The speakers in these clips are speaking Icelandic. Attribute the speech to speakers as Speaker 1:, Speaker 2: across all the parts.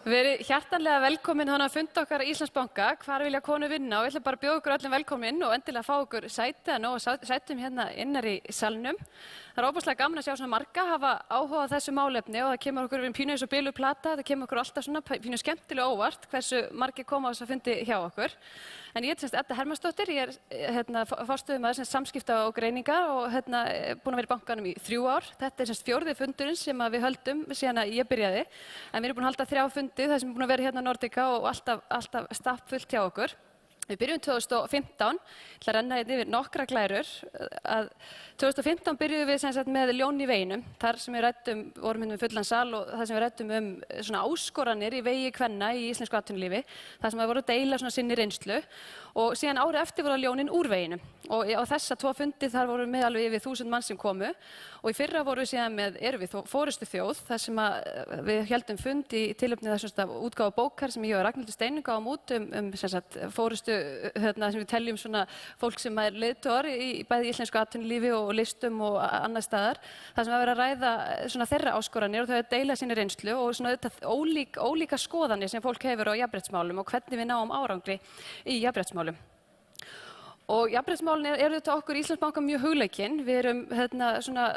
Speaker 1: Verið hjartanlega velkomin þannig að funda okkar í Íslandsbanka, hvar vilja konur vinna og við ætlum bara að bjóða okkur öllum velkomin og endilega fá okkur sæti að nóga sætum hérna innar í salnum. Það óbúslega gaman að sjá svona marga hafa áhuga á þessu málefni og það kemur okkur við pínu eins og biluð plata, það kemur okkur alltaf svona pínu skemmtilega óvart hversu margir koma á þess að fundi hjá okkur. En ég heiti Edda Hermannsdóttir, ég forstöðumaður samskipta og greiningar og búin að vera í bankanum í 3 ár. Þetta er fjórði fundurinn sem við höldum síðan að ég byrjaði. En við erum búin að halda 3 fundi þar sem við erum búin að vera hérna á Nordica og alltaf stappfullt hjá okkur. Við byrjum 2015, ég ætla að renna yfir nokkra glærur. 2015 byrjuðum við með Ljón í veginum, þar sem við vorum með fullan sal og þar sem við ræddum svona áskoranir í vegi kvenna í íslensku atvinnulífi, þar sem við vorum að deila sinni reynslu og síðan árið eftir voru ljónin úr veginum. Og á þessa 2 fundi þar vorum við með alveg yfir 1000 manns sem komu og í fyrra vorum við síðan erum við forystu þjóð þar sem við héldum fund í tilefni þessum útgáfu bókar sem ég og Ragnhildur Steinunn gáfum út forystu sem við teljum svona fólk sem leiðtogar í bæði íslensku atvinnulífi og listum og annars staðar. Það sem verið að ræða svona þeirra áskoranir og þau að deila sinni reynslu og svona auðvitað ólíka skoðanir sem fólk hefur á jafnréttismálum og hvernig við náum árangri í jafnréttismálum. Og jafnréttismálin eru þetta okkur í Íslandsbanka mjög hugleikin. Við erum svona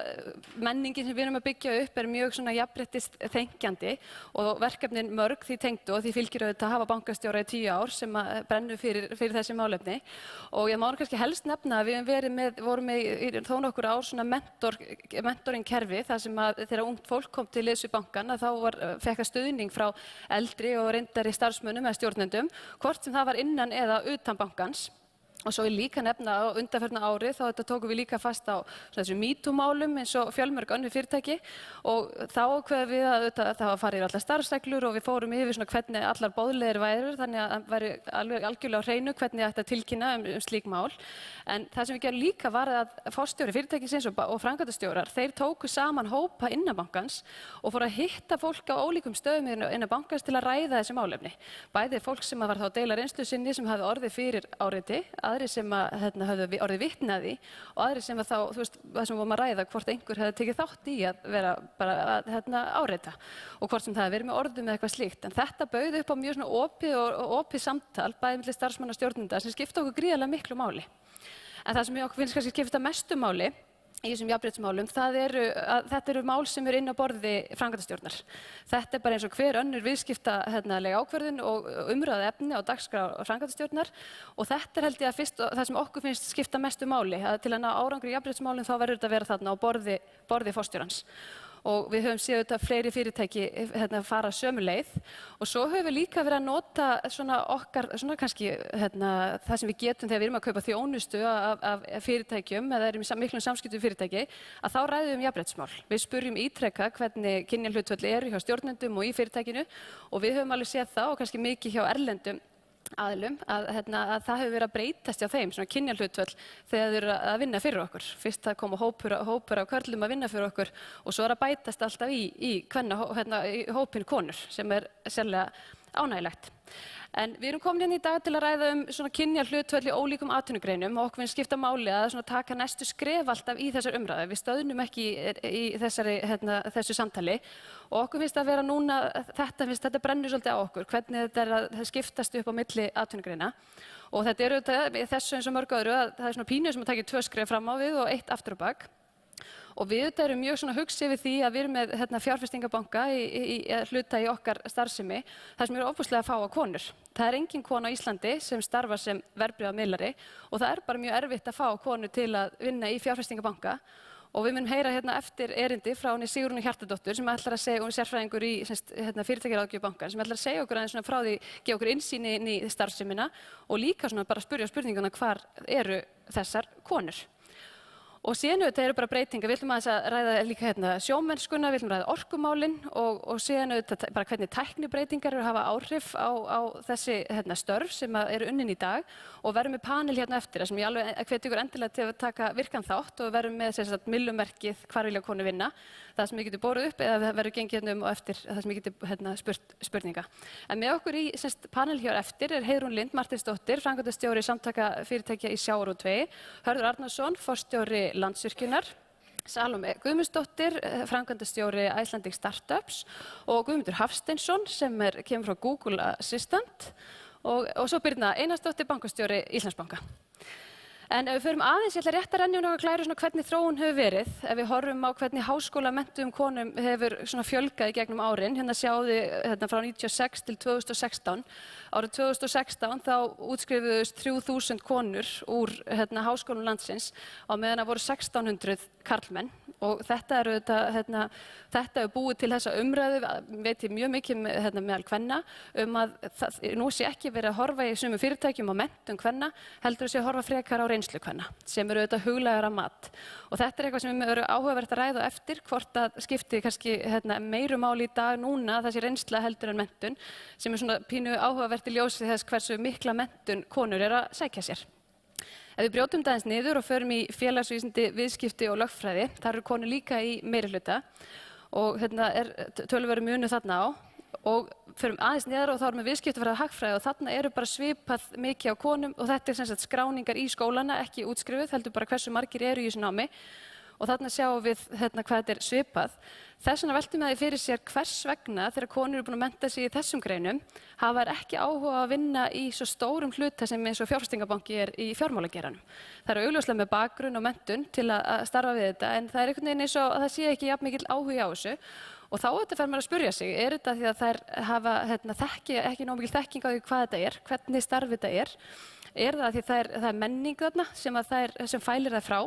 Speaker 1: menningin sem við erum að byggja upp mjög svona jafnréttisþengjandi og verkefnin mörg því tengdu og því fylgir auðvitað að hafa bankastjóra í 10 ár sem brennur fyrir þessi málefni. Og ég má kannski helst nefna að við vorum með þó nokkur ár svona mentoring kerfi þar sem þegar ungt fólk kom til liðs við bankan þá fékk það stuðning frá eldri og reyndari starfsmönnum eða stjórnendum, hvort sem það var innan eða utan bankans. Og svo ég líka nefna á undanfarna ári þá tókum við líka fast á þessum MeToo-málum eins og fjölmörg önnur fyrirtæki og þá ákveðum við að það var farið yfir allar starfsreglur og við fórum yfir svona hvernig allar boðleiðir væru þannig að það væri algjörlega á hreinu hvernig ætti að tilkynna slík mál. En það sem við gerum líka var að forstjóri fyrirtækisins og framkvæmdastjórar þeir tóku saman hópa innan bankans og fóru að hitta fólk á ólíkum stöðum innan bankans til að ræða þessi málefni. Bæði fólk sem var þá að deila reynslu sinni sem hafði orðið fyrir áreiti, aðrir sem höfðu orðið vitni að því og aðrir sem þá, það sem vorum að ræða hvort einhver hefði tekið þátt í að vera bara að áreita og hvort sem það hefði verið með orðum eða eitthvað slíkt. En þetta bauð upp á mjög svona opið samtal bæði milli starfsmanna og stjórnenda sem skipta okkur gríðarlega miklu máli. En það sem okkur finnst kannski skipta mestu máli í þessum jafnréttismálum, þetta eru mál sem eru inn á borði framkvæmdastjórnar. Þetta bara eins og hver önnur viðskiptalega ákvörðun og umræðu efni á dagskrá framkvæmdastjórnar og þetta held ég að fyrst það sem okkur finnst skipta mestu máli, að til að ná árangri í jafnréttismálum þá verður þetta að vera þarna á borði forstjórans. Og við höfum séð þetta fleiri fyrirtæki fara sömu leið og svo höfum við líka verið að nota svona okkar, svona kannski það sem við getum þegar við erum að kaupa þjónustu af fyrirtækjum eða erum í miklum samskiptum við fyrirtæki að þá ræðum við jafnréttismál. Við spurjum ítrekað hvernig kynjahlutföll eru hjá stjórnendum og í fyrirtækinu og við höfum alveg séð það og kannski mikið hjá erlendum aðilum að það hefur verið að breytast hjá þeim, svona kynjahlutföll þegar þeir eru að vinna fyrir okkur. Fyrst það koma hópur af körlum að vinna fyrir okkur og svo að bætast alltaf í hópinn konur sem sérlega ánægilegt. En við erum komin hérna í dag til að ræða svona kynjahlutföll í ólíkum atvinnugreinum og okkur finnst skipta máli að taka næstu skref alltaf í þessar umræðu. Við stöðnum ekki í þessu samtali og okkur finnst að vera núna, þetta brennur svolítið á okkur, hvernig þetta að skiptast upp á milli atvinnugreina. Og þetta eru þessu eins og mörg öðru að það er svona pínu sem að taka 2 skref fram á við og 1 aftur á bak. Og við erum mjög svona hugsi við því að við erum með fjárfestingabanka hluta í okkar starfsemi þar sem eru ofboðslega fáar konur. Það er engin kona á Íslandi sem starfar sem verðbréfamiðlari og það er bara mjög erfitt að fá konur til að vinna í fjárfestingabanka. Og við munum heyra eftir erindi frá henni Sigrúnu Hjartardóttur sem ætlar að segja, hún er sérfræðingur í fyrirtækjaráðgjöf bankans, sem ætlar að segja okkur aðeins frá því, gefa okkur innsýn inn í starfsemina og líka bara spyrja spurninguna hvar eru þessar konur. Og síðan auðvitað eru bara breytingar, við ætlum aðeins að ræða líka sjómennskuna, við ætlum að ræða orkumálin og síðan auðvitað bara hvernig tæknibreytingar eru að hafa áhrif á þessi störf sem eru unnin í dag og verðum með panel eftir sem ég alveg hvet ykkur endilega til að taka virkan þátt og verðum með millumerkið hvar vilja konur vinna, það sem við getum borið upp eða verður gengið og eftir það sem við getum spurt spurninga. En með okkur í panel hér eftir er Heiðrún Lind Marteinsdóttir, framkvæmdastjóri Samtaka fyrirtækja í sjávarútvegi, Hörður Arnarsson, forstjóri Landsvirkjunar, Salome Guðmundsdóttir, framkvæmdastjóri Icelandic Startups og Guðmundur Hafsteinsson sem kemur frá Google Assistant og svo Birna Einarsdóttir, bankastjóri Íslandsbanka. En ef við förum aðeins, ég ætla rétt að renna nokkrar glærur svona hvernig þróun hefur verið. Ef við horfum á hvernig háskólamenntuðum konum hefur svona fjölgað í gegnum árin. Hérna sjáum við frá 96 til 2016. Árið 2016 þá útskrifuðust 3000 konur úr háskólum landsins á meðan það voru 1600 karlmenn. Og þetta hefur búið til þessa umræðu, veit ég mjög mikið meðal kvenna, að nú sé ekki verið að horfa í sumum fyrirtækjum á menntun kvenna, heldur sé að horfa frekar á reynslu kvenna, sem eru huglægara mat. Og þetta eitthvað sem eru áhugavert að ræða eftir, hvort að skipti kannski meiru máli í dag núna, þessi reynsla heldur en menntun, sem svona pínu áhugavert í ljósi þess hversu mikla menntun konur að sækja sér. Ef við brjótum það aðeins niður og förum í félagsvísindi, viðskipti og lögfræði, þar eru konur líka í meirihluta og töluverður munur þarna á og förum aðeins niður og þá erum við viðskiptafræði og hagfræði og þarna eru bara svipað mikið á konum og þetta sem sagt skráningar í skólana, ekki útskrifuð, heldur bara hversu margir eru í þessu námi og þarna sjáum við hvað þetta svipað. Þess vegna veltum við því fyrir sér hvers vegna þegar konur eru búin að mennta sig í þessum greinum hafa þær ekki áhuga að vinna í svo stórum hluta sem eins og fjárfestingarbanki í fjármálageiranum. Það eru augljóslega með bakgrunn og menntun til að starfa við þetta en það einhvern veginn eins og að það sé ekki jafn mikill áhugi á þessu og þá fer maður að spyrja sig, þetta því að þær hafa ekki nóg mikil þekking á því hvað þetta hvernig starf þetta það því það er menning þarna sem fælir það frá?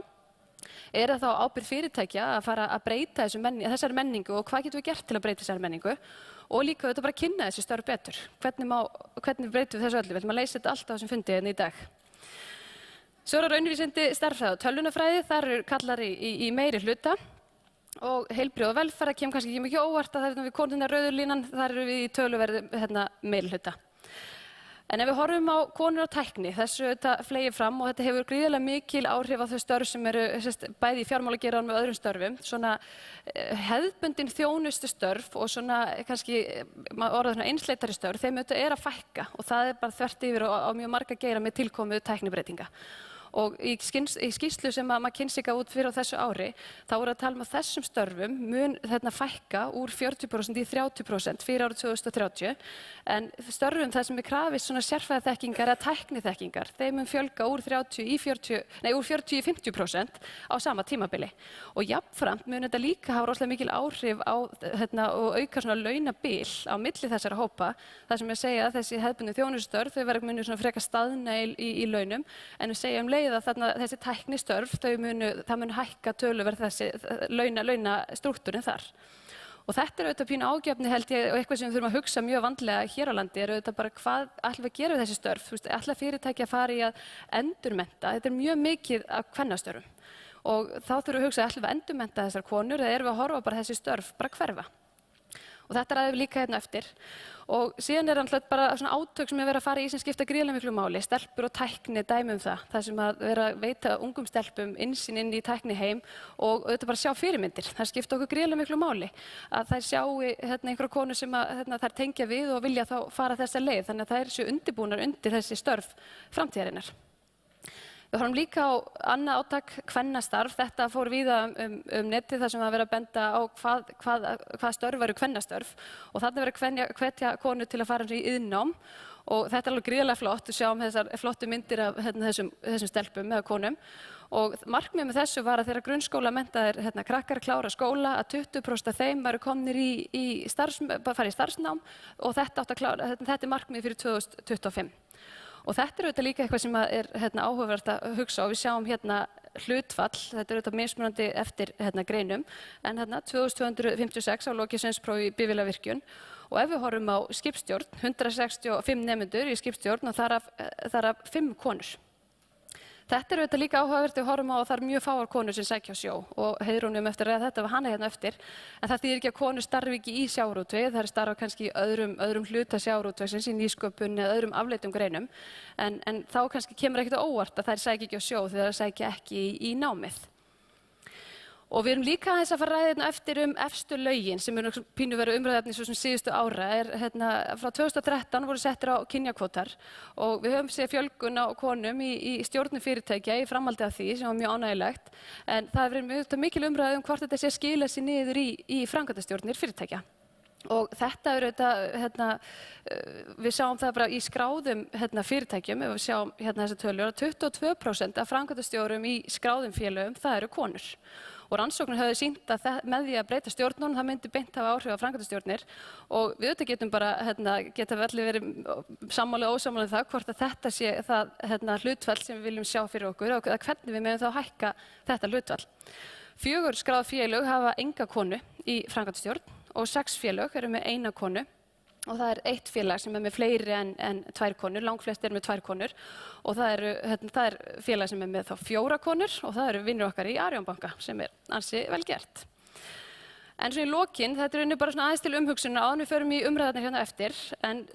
Speaker 1: Það þá ábyrgð fyrirtækja að fara að breyta þessari menningu og hvað getum við gert til að breyta þessari menningu og líka bara að kynna þessi störf betur. Hvernig breytum við þessu öllu? Við ætlum að leysa þetta allt á þessum fundi í dag. Svo raunvísindi, stærðfræði og tölvunarfræði, þar eru kallar í meiri hluta og heilbrigði og velferð, það kemur kannski ekki mikið óvart að við konuna rauðu línan, þar eru við í töluverði meiri hluta. En ef við horfum á konur og tækni, þessu fleygir fram og þetta hefur gríðarlega mikil áhrif á þau störf sem eru bæði í fjármálageiranum og öðrum störfum. Svona hefðbundin þjónustu störf og svona kannski einsleitari störf, þeim að fækka og það bara þvert yfir á mjög marga geira með tilkomu tæknibreytinga. Og í skýrslu sem McKinsey gaf út fyrir á þessu ári, þá voru að tala að þessum störfum mun fækka úr 40% í 30% fyrir árið 2030, en störfum það sem krafist svona sérfræðiþekkingar eða tækniþekkingar, þeim mun fjölga úr 40 í 50% á sama tímabili. Og jafnframt mun þetta líka hafa rosalega mikil áhrif á og auka svona launabil á milli þessara hópa, það sem segja að þessi hefðbundnu þjónustörf, þau munu svona frekar staðna í launum, en við segjum leið að þessi tæknistörf, það mun hækka töluverð þessi launastrúktúrin þar. Og þetta auðvitað pínu ágefni held ég og eitthvað sem við þurfum að hugsa mjög vandlega hér á landi auðvitað bara hvað ætlum við að gera við þessi störf, ætla fyrirtæki að fara í að endurmennta, þetta mjög mikið af kvennastörfum og þá þurfum við að hugsa ætlum við að endurmennta þessar konur eða erum við að horfa bara þessi störf bara hverfa. Og þetta ræðum við líka eftir. Og síðan alltaf bara svona átök sem verið að fara í sem skipta gríðarlega miklu máli, stelpur og tækni dæmi það sem að vera að veita ungum stelpum innsýn inn í tækniheim og auðvitað bara sjá fyrirmyndir. Það skipta okkur gríðarlega miklu máli að þær sjái einhverja konur sem þær tengja við og vilja þá fara þessa leið, þannig að þær séu undirbúnar undir þessi störf framtíðarinnar. Við horfum líka á annað átak kvennastarf. Þetta fór víða netið þar sem að vera að benda á hvað störf eru kvennastörf og þarna verið að hvetja konur til að fara í iðnnám og þetta alveg gríðarlega flott. Við sjáum þessar flottu myndir af þessum stelpum eða konum og markmiðið með þessu var að þegar grunnskóla menntaðir krakkar klára skóla að 20% af þeim væru komnir fara í starfsnám og þetta markmiðið fyrir 2025. Og þetta auðvitað líka eitthvað sem er áhugavert að hugsa og við sjáum hlutfall, þetta auðvitað mismunandi eftir greinum, en 2256 á lokið sveinsprófi í bifvélavirkjun og ef við horfum á skipstjórn, 165 nemendur í skipstjórn og þar af 5 konur. Þetta auðvitað líka áhugavert við horfum á að það eru mjög fáar konur sem sækja á sjó og Heiðrún eftir að þetta var hana eftir, en það þýðir ekki að konur starfi ekki í sjávarútvegi, þær starfa kannski í öðrum hluta sjávarútvegsins í nýsköpun eða öðrum afleiddum greinum, en þá kannski kemur ekkert á óvart að þær sækja ekki á sjó þegar þær sækja ekki í námið. Og við erum líka aðeins að fara að ræða hérna eftir efstu lögin sem eru pínu verið umræðefni svo sem síðustu ára. Frá 2013 voru settir á kynjakvótar og við höfum séð fjölgun á konum í stjórnum fyrirtækja í framhaldi af því sem var mjög ánægjulegt. En það hefur verið mikil umræða hvort þetta sé að skila sér niður í framkvæmdastjórnir fyrirtækja. Og þetta við sjáum það bara í skráðum fyrirtækjum, ef við sjáum þessa tölur, að 22% af framkvæmdastjórum í skráðum félögum, það eru konur. Og rannsóknir höfðu sýnt að með því að breyta stjórnunum, það myndi beint hafa áhrif á framkvæmdastjórnir. Og við auðvitað getum bara, geta við allir verið sammála og ósammála það, hvort að þetta sé það hlutfall sem við viljum sjá fyrir okkur og hvernig við megum þá hækka þetta hlutfall. 4 skráð félög hafa enga konu í framkvæmdastjórn og 6 félög eru með 1 konu og það er 1 félag sem er með fleiri en 2 konur, langflest eru með 2 konur og það er félag sem er með þá 4 konur og það eru vinnur okkar í Arion banka sem er ansi vel gert. En svo í lokin, þetta er bara svona aðeins til umhugsunar áður en við förum í umræðarnar hérna eftir, en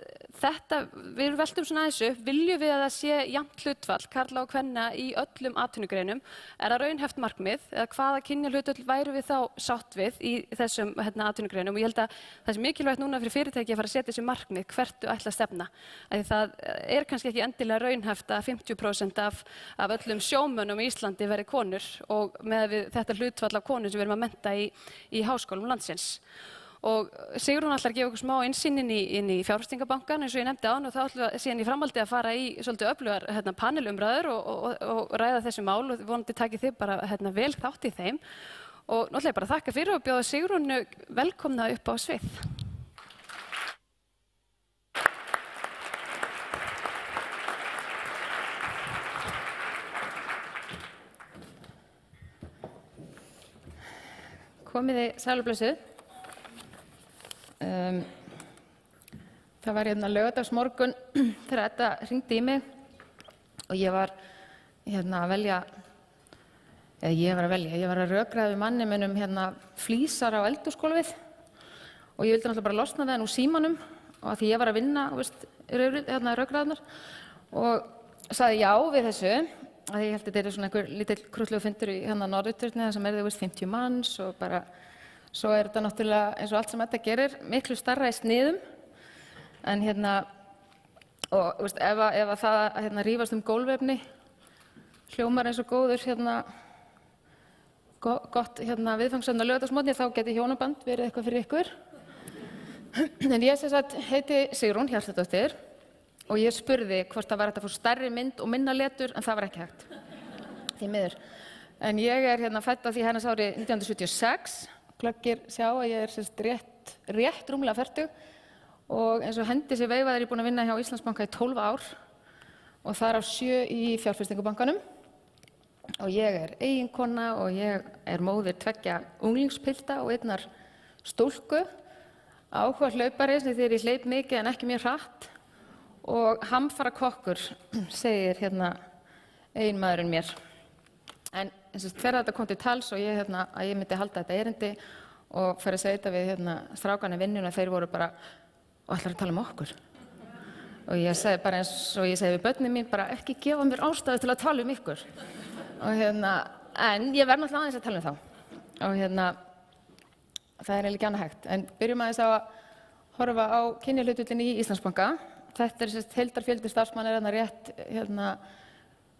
Speaker 1: við veltum svona aðeins upp, viljum við að það sé jafnt hlutfall karla og kvenna í öllum atvinnugreinum? Er það raunhæft markmið eða hvaða kynjahlutfall værum við þá sátt við í þessum atvinnugreinum? Og ég held að það sé mikilvægt núna fyrir fyrirtæki að fara að setja þessi markmið hvert þú ætla að stefna. Það er kannski ekki endilega raunhæft að 50% af öllum sjómönnum í Íslandi verði konur og með þetta hlutfall af konur sem við erum að mennta í háskólum landsins. Og Sigrún ætlar að gefa okkur smá innsýn inn í fjárfestingabankann eins og ég nefndi áðan og þá ætlum við síðan í framhaldi að fara í svolítið öflugar panelumræður og ræða þessi mál og vonandi takið þið bara vel þátt í þeim. Og nú ætla ég bara að þakka fyrir og bjóða Sigrúnu velkomna upp á svið.
Speaker 2: Komiði sæl og blessuð. Það var laugardagsmorgun þegar Edda hringdi í mig og ég var að velja, ég var að rökræða við manni minn flísar á eldhúsgólfið og ég vildi náttúrulega bara losna við hann úr símanum og því ég var að vinna rökræðarnar og sagði já við þessu. Ég held að þetta er svona einhver lítill krúttlegur fundur í Norðurturni þar sem er 50 manns og bara svo er þetta náttúrulega eins og allt sem þetta gerir miklu stærra í sniðum en og ef það að rífast gólfefni hljómar eins og góður gott viðfangsefni á laugardagsmorgni þá geti hjónaband verið eitthvað fyrir ykkur. En ég sem sagt heiti Sigrún Hjaltadóttir og ég spurði hvort það var hægt að fá stærri mynd og minna letur en það var ekki hægt. Því miður. En ég er fædd á því hennar ári 1976. Glöggir sjá að ég er rétt rúmlega 40 og eins og hendi sér veifað er ég búin að vinna hjá Íslandsbanka í 12 ár og þar á 7 í fjárfestingabankanum. Og ég er eiginkona og ég er móðir 2 unglingspilta og 1 stúlku. Áhuga hlaupari þegar ég hleyp mikið en ekki mjög hratt. Og hamfara kokkur, segir eiginmaðurinn mér. En þegar þetta kom til tals og ég að ég myndi halda þetta erindi og fer að segja þetta við strákana í vinnunni og þeir voru bara, og ætlar að tala okkur. Og ég segi bara eins og ég segi við börnin mín, bara ekki gefa mér ástæðu til að tala ykkur. Og en ég verð náttúrulega aðeins að tala þá. Og það er eiginlega ekki annað hægt. En byrjum aðeins á að horfa á kynjahlutföllin í Íslandsbanka. Þetta er heildarfjöldi starfsmanna er rétt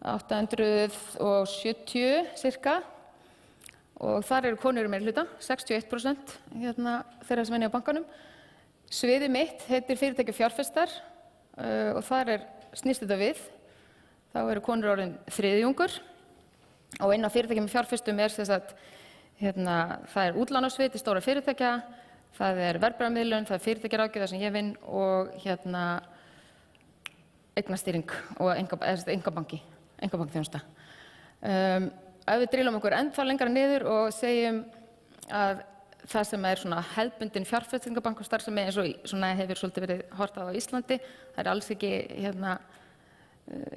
Speaker 2: 870 cirka og þar eru konur í meirihluta, 61% þeirra sem vinna á bankanum. Sviðið mitt heitir fyrirtæki fjárfestar og þar snýst þetta við. Þá eru konur orðin þriðjungur og inn á fyrirtækjum með fjárfestum það er útlánasvið til stóra fyrirtækja, það er verðbréfamiðlun, það er fyrirtækjaráðgjöf þar sem ég vinn og eignastýring og einkabankþjónusta. Ef við drýlum okkur ennþá lengra niður og segjum að það sem er hefðbundin fjárfestingabankastarfsemi eins og hefur svolítið verið horft á Íslandi, það er alls ekki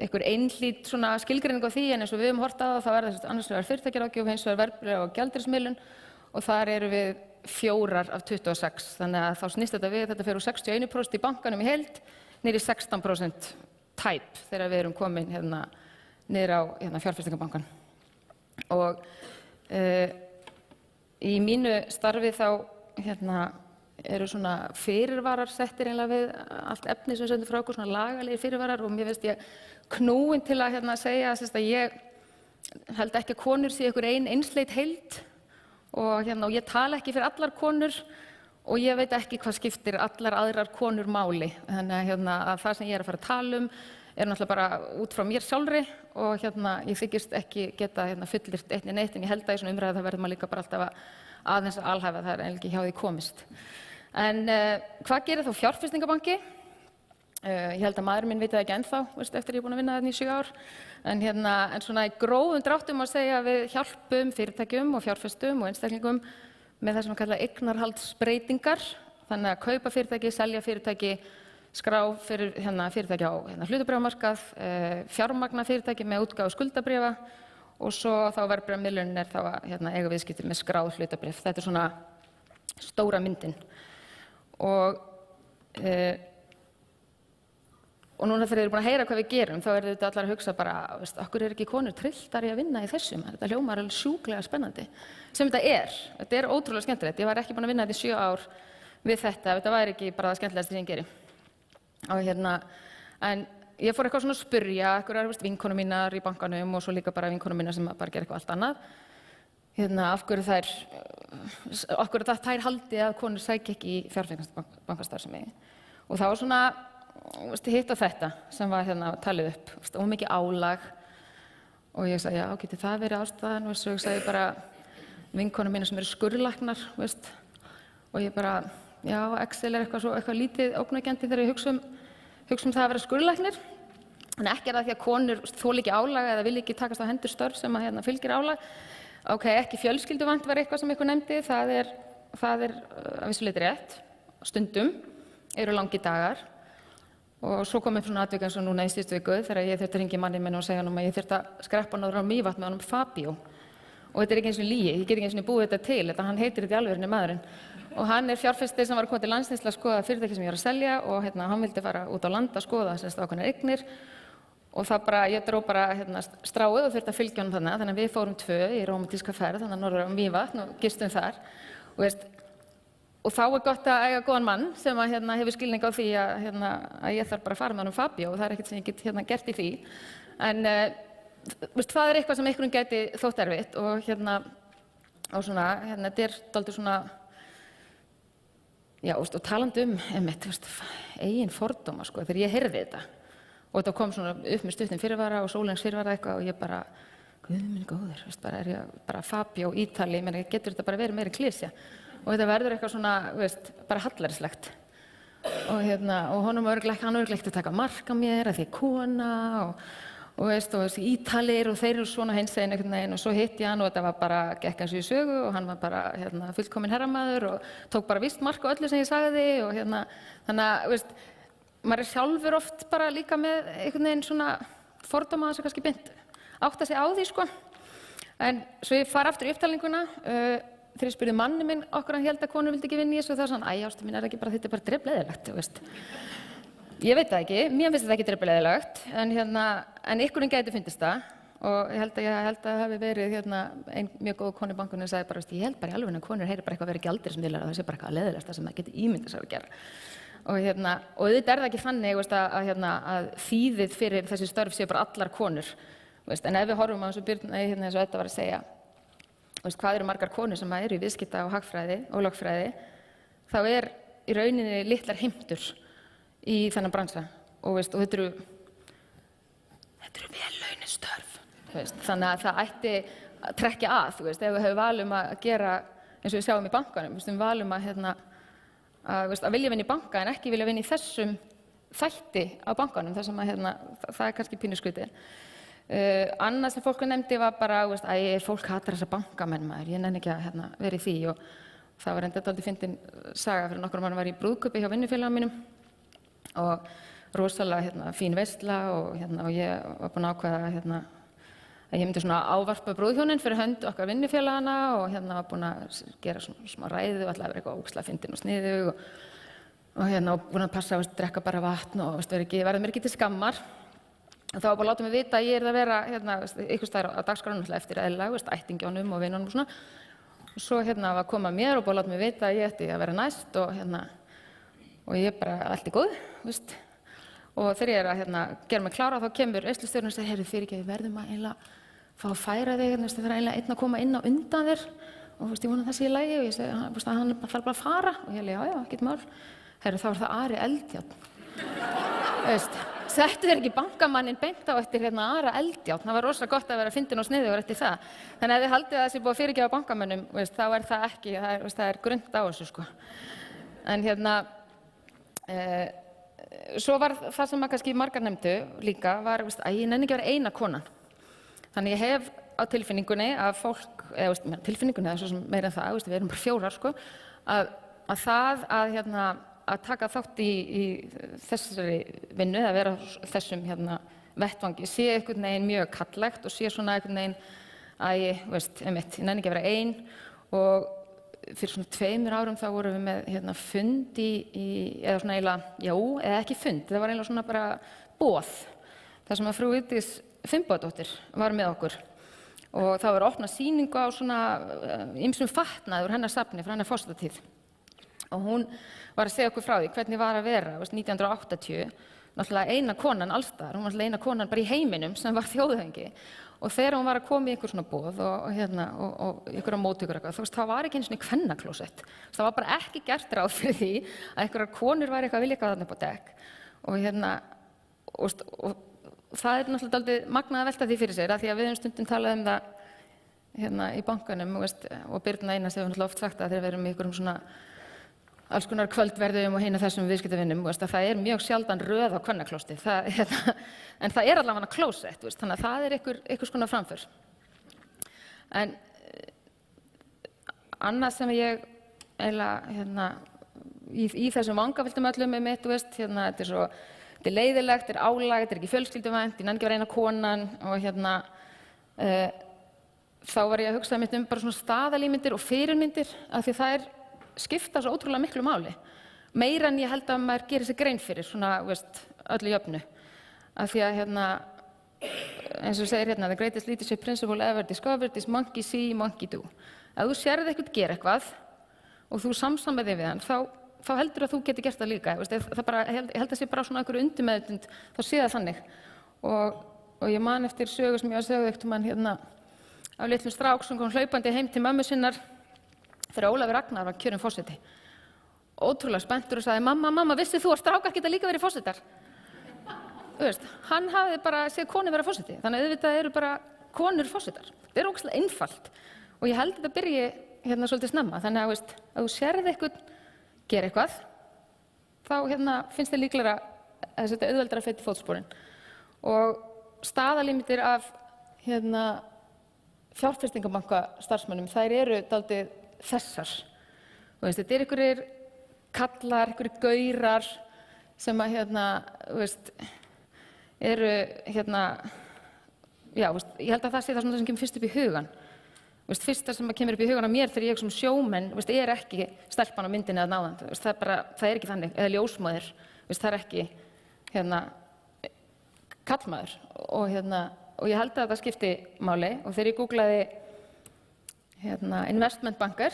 Speaker 2: einhver einhlít skilgreining á því en eins og við höfum horft á það er það annars vegar fyrirtækjaráðgjöf og hins vegar verðbréf- og gjaldeyrismiðlun og þar eru við 4 af 26, þannig að þá snýst þetta við, þetta fer úr 61% í bankanum í heild niður í 16% tæp þegar við erum komin niður á fjárfestingabankan. Og í mínu starfi þá eru svona fyrirvarar settir eiginlega við allt efni sem sendur frá okkur, svona lagalegir fyrirvarar, og mér finnst ég knúin til að segja að ég held ekki að konur sé einhver einsleit heild og ég tala ekki fyrir allar konur og ég veit ekki hvað skiptir allar aðrar konur máli. Þannig að það sem ég að fara að tala náttúrulega bara út frá mér sjálfri og ég þykist ekki geta fullyrt eitt né neitt, en ég held að í svona umræðu það verður maður líka bara alltaf að aðeins að alhæfa, það eiginlega ekki hjá því komist. En hvað gerir þá fjárfestingabanki? Ég held að maðurinn minn viti það ekki ennþá, eftir ég er búin að vinna þarna í 7 ár. En svona í grófum dráttum að segja að við hjálpum fyrirtækjum og fjárfestum og einstaklingum með það sem kalla eignarhaldsbreytingar. Þannig að kaupa fyrirtæki, selja fyrirtæki, skrá fyrir fyrirtæki á hlutabréfamarkað, fjármagna fyrirtæki með útgáfu skuldabréfa og svo þá verðbréfamiðlunin þá að eiga viðskipti með skráð hlutabréf. Þetta er svona stóra myndin. Og núna þegar þið eru búin að heyra hvað við gerum, þá eru þetta allar að hugsa bara, okkur ekki konur trilltar í að vinna í þessum? Þetta hljómar alveg sjúklega spennandi. Sem þetta er ótrúlega skemmtilegt. Ég var ekki búin að vinna þetta í 7 ár við þetta, þetta væri ekki bara það skemmtilegasta sem ég geri. En ég fór eitthvað svona að spyrja, einhverjar vinkonur mínar í bankanum og svo líka bara vinkonur mínar sem bara gera eitthvað allt annað. Af hverju þær haldi að konur sækja ekki í fjárfestingarbankastarfsemi. Og það var svona hitt og þetta sem var talið upp, og mikið álag og ég sagði, já, geti það verið ástæðan, og ég sagði bara vinkonum mínar sem eru skurðlæknar, og ég bara, já, Excel er eitthvað lítið ógnvekjandi þegar ég hugsa um það að vera skurðlæknir, en ekki það því að konur þoli ekki álag eða vilja ekki takast á hendur störf sem að fylgir álag. Ok, ekki fjölskylduvænt var eitthvað sem ykkur nefndi, það er að vissu leyti rétt, stundum eru langir dagar. Og svo kom upp svona atvik eins og núna í síðustu viku þegar ég þurfti að hringja í manninn minn og segja honum að ég þurfti að skreppa norður á Mývatn með honum Fabio. Og þetta er ekki eins og lygi, ég get ekki eins og búið þetta til, hann heitir þetta í alvörunni maðurinn. Og hann er fjárfestir sem var komið til landsins til að skoða fyrirtæki sem ég var að selja og hann vildi fara út á land að skoða ákveðnar eignir. Og það bara, ég dró bara stráið og þurfti að fylgja honum þannig að við fórum 2 í rómantíska ferð þannig að norður á Mývatn og gistum þar. Og þá er gott að eiga góðan mann sem hefur skilning á því að ég þarf bara að fara með honum Fabio og það er ekkert sem ég get gert í því. En það er eitthvað sem einhverjum gæti þótt erfitt og svona, þetta er dálítið svona, já, og talandi eigin fordóma, þegar ég heyrði þetta og þetta kom svona upp með stuttum fyrirvara og sólarhrings fyrirvara eitthvað og ég bara, guð minn góður, bara er ég bara Fabio Ítali, getur þetta bara verið meiri klísja? Og þetta verður eitthvað svona, bara hallærislegt. Og honum hann örugglega að taka mark á mér að því kona og þessi Ítalir og þeir eru svona hinsegin einhvern veginn og svo hitti ég hann og þetta var bara gekk eins og í sögu og hann var bara fullkominn herramaður og tók bara víst mark á öllu sem ég sagði og þannig að, maður er sjálfur oft bara líka með einhvern veginn svona fordóma sem kannski beint átta sig á því, En svo ég fara aftur í upptalninguna, þegar ég spurði manni minn okkur hann held að konur vildi ekki vinna í þessu og það var svona, æ, ástin mín, þetta er bara drepleiðilegt, Ég veit það ekki, mér finnst þetta ekki drepleiðilegt, en ykkurinn gæti fyndist það og ég held að það hafi verið ein mjög góð kona í bankunum sagði bara, ég held bara í alveg að konur heyri bara eitthvað verið gjaldeyrismiðlar og það sé bara eitthvað leiðilegasta sem það geti ímyndað sér að gera. Og auðvitað er það ekki þannig að þýðið fyrir þessi störf sé bara allar konur, en ef við horfum á þessu Birna eins og þetta var að segja, hvað eru margar konur sem eru í viðskipta og hagfræði og lögfræði, þá er í rauninni litlar heimtur í þennan bransa og þetta eru vel launuð störf, þannig að það ætti að trekkja ef við höfum val að gera eins og við sjáum í bankanum, við val að vilja vinna í banka en ekki vilja vinna í þessum þætti á bankanum, þar sem það er kannski pínu skrítið. Annað sem fólk nefndi var bara, fólk hatar þessa bankamenn maður, ég nenni ekki að vera í því og það var enda dálítið fyndin saga fyrir nokkrum árum var ég í brúðkaupi hjá vinnufélagum mínum og rosalega fín veisla og ég var búin að ákveða að ég myndi svona ávarpa brúðhjónin fyrir hönd okkar vinnufélagana og var búin að gera svona smá ræðu og ætlaði að vera eitthvað ógeðslega fyndin og sniðug og búin að passa að drekka bara vatn og verða mér ekki til skammar. Og þá var bara að láta mig vita að ég að vera einhvers staðar á dagskránum eftir eðlilega, ættingjónum og vinunum og svona. Svo var komið að mér og búið að láta mig vita að ég ætti að vera næst og ég bara, allt í góð, veist. Og þegar ég að gera mig klára þá kemur veislustjórinn og segir, heyrðu, fyrirgefðu, við verðum að eiginlega fá að færa þig, það er eiginlega einn að koma inn á undan þér og ég vona það sé í lagi og ég segi, hann þarf bara að fara og ég já, ekkert mál. Heyrðu, þá var það Ari Eldjárn. Veist, settu þér ekki bankamanninn beint á eftir Ara Eldjárn, það var rosa gott að vera fyndin og sniðugur eftir það. Þannig að þið haldið að það sé búið að fyrirgefa bankamönnum, veist, þá er það ekki, það er grunnt á þessu, sko. En svo var það sem kannski margar nefndu líka, var að ég nenni ekki að vera eina konan. Þannig ég hef á tilfinningunni að fólk, eða tilfinningunni, eða svo sem meira en það, við erum bara 4, sko, að það að taka þátt í þessari vinnu, að vera þessum vettvangi, sé einhvern veginn mjög karllægt og sé svona einhvern veginn að ég nenni ekki að vera ein og fyrir svona 2 árum þá vorum við með fund eða svona eiginlega, eða ekki fund, það var eiginlega svona bara boð, þar sem að frú Vigdís Finnbogadóttir var með okkur og það var opnað sýningu á svona ýmsum fatnaði úr hennar safni frá hennar forsetatíð og hún var að segja okkur frá því hvernig var að vera 1980, náttúrulega eina konan allstaðar, hún var náttúrulega eina konan bara í heiminum sem var þjóðhöfðingi og þegar hún var að koma í einhver svona boð og einhverja móttökur eitthvað, það var ekki einu svona kvennaklósett, það var bara ekki gert ráð fyrir því að einhverjar konur væri eitthvað að vilja eitthvað þarna upp á dekk og það er náttúrulega dálítið magnað að velta því fyrir sér, af því að við höfum stundum talað um það í bankanum og Birna Einars hefur náttúrulega oft sagt að þegar við erum í einhverjum svona alls konar kvöldverðum og hina þessum viðskiptavinnum, að það er mjög sjaldan röð á kvennaklósetti, en það er allavega klósett, þannig að það er einhvers konar framför. En annað sem ég eiginlega í þessum vangaveltum öllum mitt, þetta er svo þetta er leiðilegt, þetta er álag, þetta er ekki fjölskylduvænt, ég nenni ekki að vera eina konan og þá var ég að hugsa mitt bara svona staðalímyndir og fyrirmyndir af því það skipta svo ótrúlega miklu máli. Meira en ég held að maður gerir sér grein fyrir svona, öllu jöfnu. Af því að eins og segir the greatest leadership principle ever discovered is monkey see, monkey do. Ef þú sérð eitthvað gera eitthvað og þú samsamið þig við hann, þá heldur að þú getur gert það líka. Ég held að sé bara svona einhverju undirmeðvitund, þá sé það þannig. Og ég man eftir sögu sem ég var að segja einhvern mann af litlum strák sem kom hlaupandi heim til mömmu sinnar þegar Ólafur Ragnar var kjörinn forseti. Ótrúlega spenntur og sagði, mamma, vissir þú að strákar geta líka verið forsetar? Hann hafði bara séð konur vera forseti, þannig að auðvitað eru bara konur forsetar. Þetta er ógeðslega einfalt og ég held að þetta byrji svolítið snemma, þannig að ef þú sérð eitthvað gera eitthvað, þá finnst þér líklega að þetta auðveldara að feta í fótsporin. Og staðalímyndir af fjárfestingabanka starfsmönnum, þær eru dálítið þessar. Þetta er einhverjir kallar, einhverjir gaurar sem að eru ég held að það sé það sem kemur fyrst upp í hugan. Fyrsta sem kemur upp í hugan á mér þegar ég sem sjómenn er ekki stelpan á myndinni eða náðan. Það er ekki þannig, eða ljósmóðir, það er ekki kallmaður. Og ég held að þetta skipti máli og þegar ég googlaði investment bankar,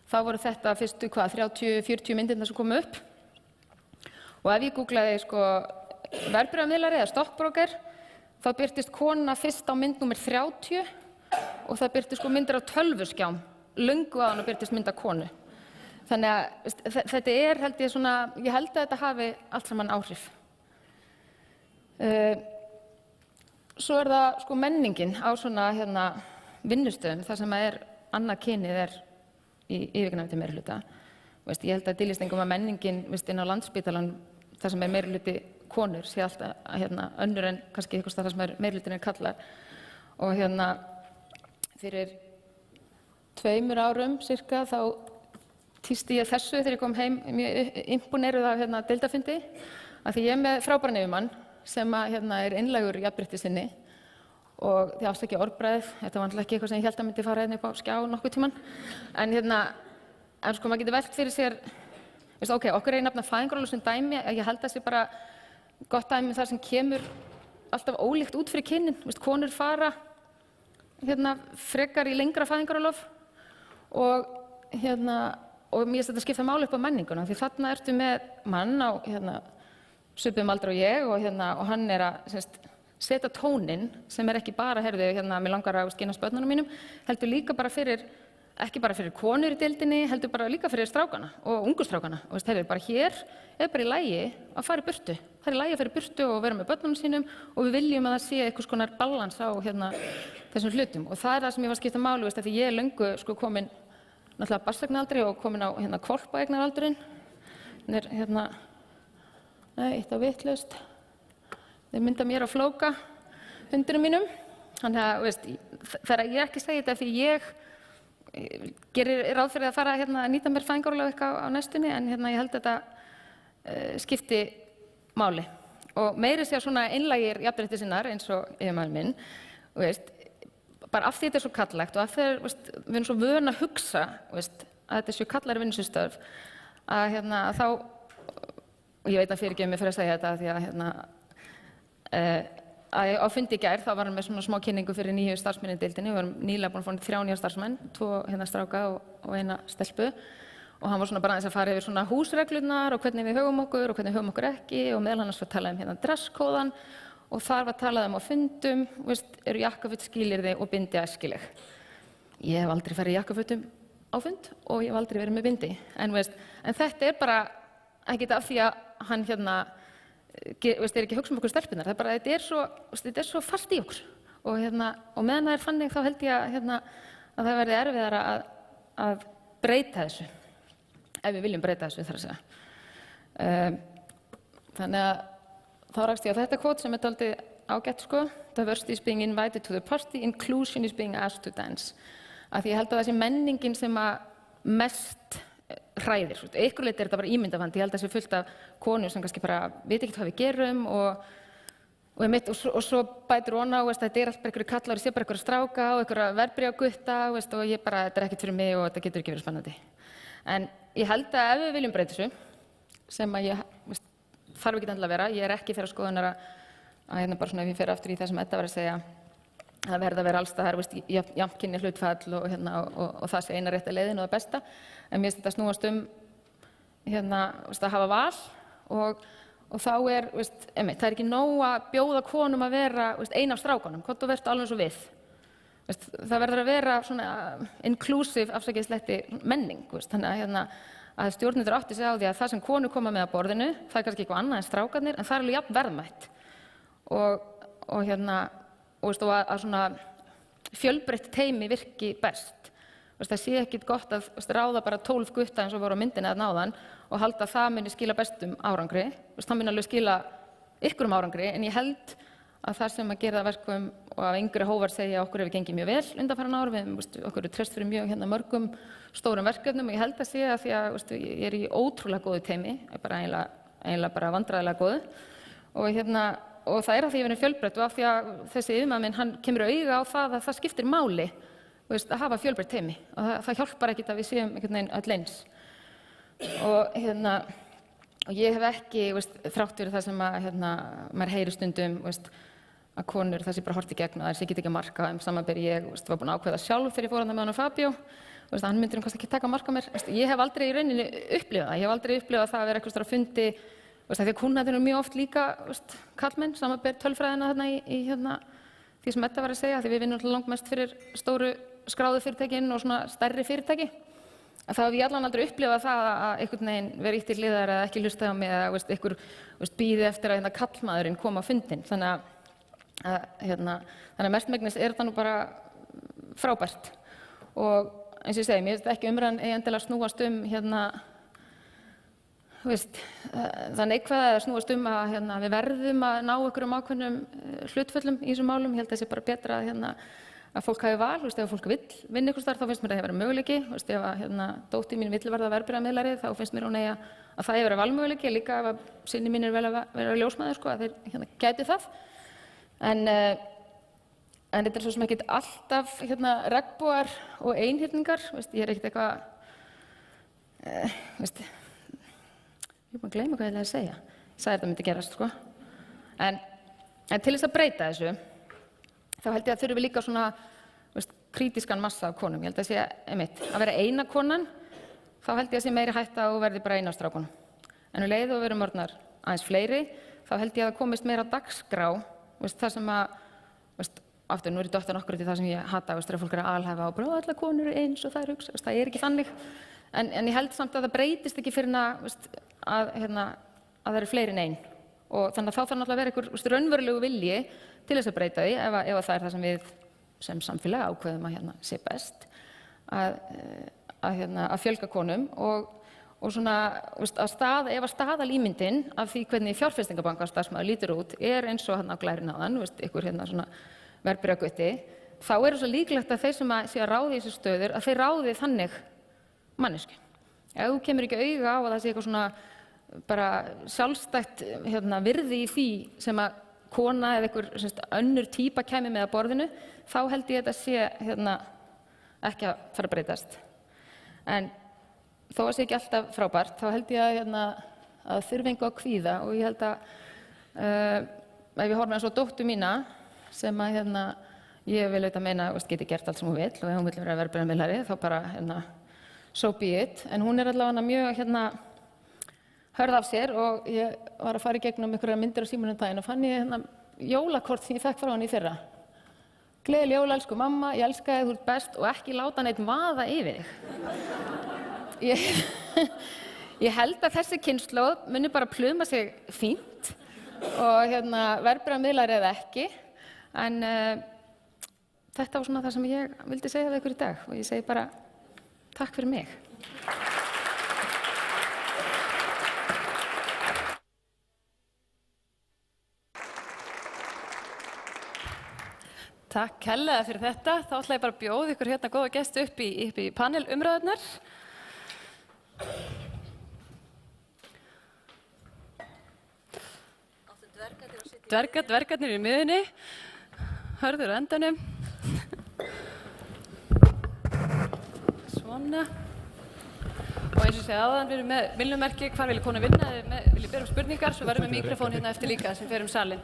Speaker 2: þá voru þetta fyrstu 30-40 myndirnar sem komu upp. Og ef ég googlaði verðbréfamiðlari eða stokkbróker, þá birtist kona fyrst á mynd númer 30 og það birtist myndir á tölvuskjám, löngu áðan og birtist mynd af konu. Þannig að þetta held ég held að þetta hafi allt saman áhrif. Svo er það menningin á svona vinnustöðum, þar sem annað kynið í yfirgnæfandi meirihluta. Ég held að dýrlýstingum að menningin inn á Landspítalann, þar sem meirihluti konur, sé alltaf önnur en kannski einhvers staðar þar sem meirihlutin kallar. Og fyrir 2 árum cirka þá tísti ég þessu þegar ég kom heim mjög imponeruð af deildarfundi, af því ég er með frábæran yfirmann sem er einlægur jafnréttissinni og þið afsakið orðbragðið, þetta var náttúrulega ekki eitthvað sem ég held að myndi fara upp á skjá nokkuð tímann, en maður getur velt fyrir sér, okkur er nefna fæðingarorlof sem dæmi, ég held að það sé bara gott dæmi þar sem kemur alltaf ólíkt út fyrir kynin, konur fara frekar í lengra fæðingarorlof og mér finnst þetta skipta máli upp á menninguna því þarna ertu með mann á svipuðum aldri og ég og hann að setja tóninn sem ekki bara, mér langar að kynnast börnunum mínum, heldur líka bara ekki bara fyrir konur í deildinni, heldur bara líka fyrir strákana og ungu strákana. Og bara hér bara í lagi að fara í burtu. Það í lagi að fara í burtu og vera með börnunum sínum og við viljum að það sé einhvers konar balans á þessum hlutum. Og það það sem ég var að skipta máli, því ég löngu komin náttúrulega barnseignaraldri og komin á hvolpaeignaraldurinn. Hann nei, eitt á vitlaust. Þeir mynda mér á flóka hundinum mínum. Þannig að, þegar ég ekki segi þetta því ég gerir ráð fyrir að fara að nýta mér fæðingarorlof eitthvað á næstunni, en ég held að þetta skipti máli. Og meiri segja svona einlægir jafnréttissinnar eins og yfirmaður minn, bara af því þetta svo karllægt og af því við erum svo vön að hugsa að þetta séu karllægir vinnustörf, að þá, og ég veit að fyrirgefðu mig fyrir að segja þetta því að á fundi í gær þá var hann með svona smá kynningu fyrir nýju starfsmenn í deildinni. Við varum nýlega búin að fá 3 nýja starfsmenn, 2 stráka og 1 stelpu. Og hann var svona bara aðeins að fara yfir svona húsreglurnar og hvernig við höfum okkur ekki og meðal annars var talað dresskóðan og þar var talað á fundum, eru jakkaföt skilyrði og bindi æskileg. Ég hef aldrei farið í jakkafötum á fund og ég hef aldrei verið með bindi. En þetta bara ekkert af því að hann ekki að hugsa okkur stelpunar, þetta svo fast í okkur og meðan það þannig þá held ég að það verði erfiðara að breyta þessu, ef við viljum breyta þessu þar að segja. Þannig að þá rakst ég á þetta kvót sem dálítið ágætt Diversity is being invited to the party, inclusion is being asked to dance. Af því ég held að þessi menningin sem mest hræðir. Einhverju leyti þetta bara ímyndavandi. Ég held að það sé fullt af konur sem kannski bara veit ekki hvað við gerum og svo bætir ofan á, þetta allt bara einhverju kallar, ég sé bara einhverju stráka og einhverju verðbréfagutta og þetta ekkert fyrir mig og þetta getur ekki verið spennandi. En ég held að ef við viljum breyta þessu, sem að ég þarf ekki endilega að vera, ég ekki þeirrar skoðunar að bara svona ef ég fer aftur í það sem Edda var að segja, það verði að vera alls staðar jafnkynja hlutfall og það sé eina rétta leiðin og það besta. En mér finnst þetta snúast að hafa val og þá það ekki nóg að bjóða konum að vera ein af strákunum, hvort þú verður alveg eins og við. Það verður að vera svona inclusive, afsakisletti menning. Þannig að stjórnendur átti sig á því að það sem konur koma með að borðinu, það kannski eitthvað annað en strákarnir, en það alveg jafn verðmætt. Og að svona fjölbreytt teymi virki best. Það sé ekkert gott að ráða bara 12 gutta eins og voru á myndinni að náðan og halda að það muni skila bestum árangri. Það muni alveg skila ykkurum árangri, en ég held að það sem að gera það verkum og af yngri hóvar segja að okkur hefur gengið mjög vel undanfarin ár, okkur treyst fyrir mjög mörgum stórum verkefnum og ég held að sé að því að ég í ótrúlega góðu teymi, bara eiginlega bara vandræðilega góðu og það að því ég verið fjölbreytt og af því að þessi yfirmaður minn, hann kemur auga á það að það skiptir máli að hafa fjölbreytt teymi og það hjálpar ekkert að við séum einhvern veginn öll eins. Og ég hef ekki, þrátt fyrir það sem að maður heyrir stundum að konur, það sé bara horft í gegn og það sé ekki að marka samanber ég var búin að ákveða sjálf þegar ég fór með honum Fabio hann myndir kannski ekki taka marka mér. Ég hef aldrei í rauninni upplifað það. Ég hef aldrei upplifað það að vera eitthvað á fundi því að kúnnarnir eru mjög oft líka karlmenn, samanber tölfræðina þarna í því sem Edda var að segja, því við vinnum langmest fyrir stóru skráðu fyrirtækin og svona stærri fyrirtæki. Þá hef ég allan aldrei upplifað það að einhvern veginn vera ýtt til hliðar eða ekki hlusta á mig eða einhver bíði eftir að karlmaðurinn koma á fundinn. Þannig að mestmegnis það nú bara frábært. Og eins og ég segi, mér finnst ekki umræðan endilega snúast það neikvæða að snúast að við verðum að ná einhverjum ákveðnum hlutföllum í þessum málum. Ég held að það sé bara betra að fólk hafi val. Ef fólk vill vinna einhvers staðar þá finnst mér að það vera möguleiki. Ef dóttir mín vill verða verðbréfamiðlari þá finnst mér hún að það vera valmöguleiki. Líka ef synir mínir vel að vera ljósmæður að þeir gæti það. En þetta svo sem ekkert alltaf regnbogar og einhyrningar. Ég ekkert eitthvað ég er búin að gleyma hvað ég ætlaði að segja. Ég sagði þetta myndi gerast, En til þess að breyta þessu, þá held ég að þurfum við líka svona, krítískan massa af konum. Ég held að sé einmitt að vera eina konan, þá held ég að sé meiri hætta og verði bara eina af strákunum. En leið og við erum orðnar aðeins fleiri, þá held ég að það komist meira dagskrá, það sem að, aftur, nú er ég dottan okkur til það sem ég hata, þegar fólk er að alhæfa og bara allar konur eru eins og það hugsa, það er ekki þannig. En ég held samt að það breytist ekki fyrir að það eru fleiri en einn. Og þannig að þá þarf náttúrulega að vera einhver raunverulegu vilji til þess að breyta því, ef það er það sem við sem samfélag ákveðum að sé best, að fjölga konum og svona, ef að staðalímyndin af því hvernig fjárfestingabankastarfsmaður lítur út er eins og á glærin áðan, einhver svona verðbréfagutti, þá er svo líklegt að þeir sem sé að ráði í þessu stöður, að þeir ráði þannig manneskju. Ef þú kemur ekki auga á að það sé eitthvað svona bara sjálfstætt virði í því sem að kona eða einhver önnur típa kæmi með að borðinu, þá held ég að þetta sé ekki að fara að breytast. En þó að sé ekki alltaf frábært, þá held ég að þurfi engu að kvíða og ég held að ef ég horfi eins og dóttur mína sem að ég vil auðvitað meina geti gert allt sem hún vill og ef hún vill vera verðbréfamiðlari þá bara so be it. En hún er allavega mjög hörð af sér og ég var að fara í gegnum einhverjar myndir á símanum daginn og fann ég jólakort sem ég fekk frá henni í fyrra. Gleðileg jól, elsku mamma, ég elska þig, þú ert best og ekki láta neitt vaða yfir þig. Ég held að þessi kynslóð muni bara pluma sig fínt og verðbréfamiðlari eða ekki, en þetta var svona það sem ég vildi segja við ykkur í dag og ég segi bara takk fyrir mig.
Speaker 1: Takk kærlega fyrir þetta. Þá ætla ég bara að bjóða ykkur góða gesti upp í panelumræðurnar. Dvergarnir í miðunni, Hörður á endanum. Svona. Og eins og ég segi áðan, við erum með viljumerki, hvar vilja konu vinna, vilja bera spurningar, svo verðum við mikrofón eftir líka sem fer salinn.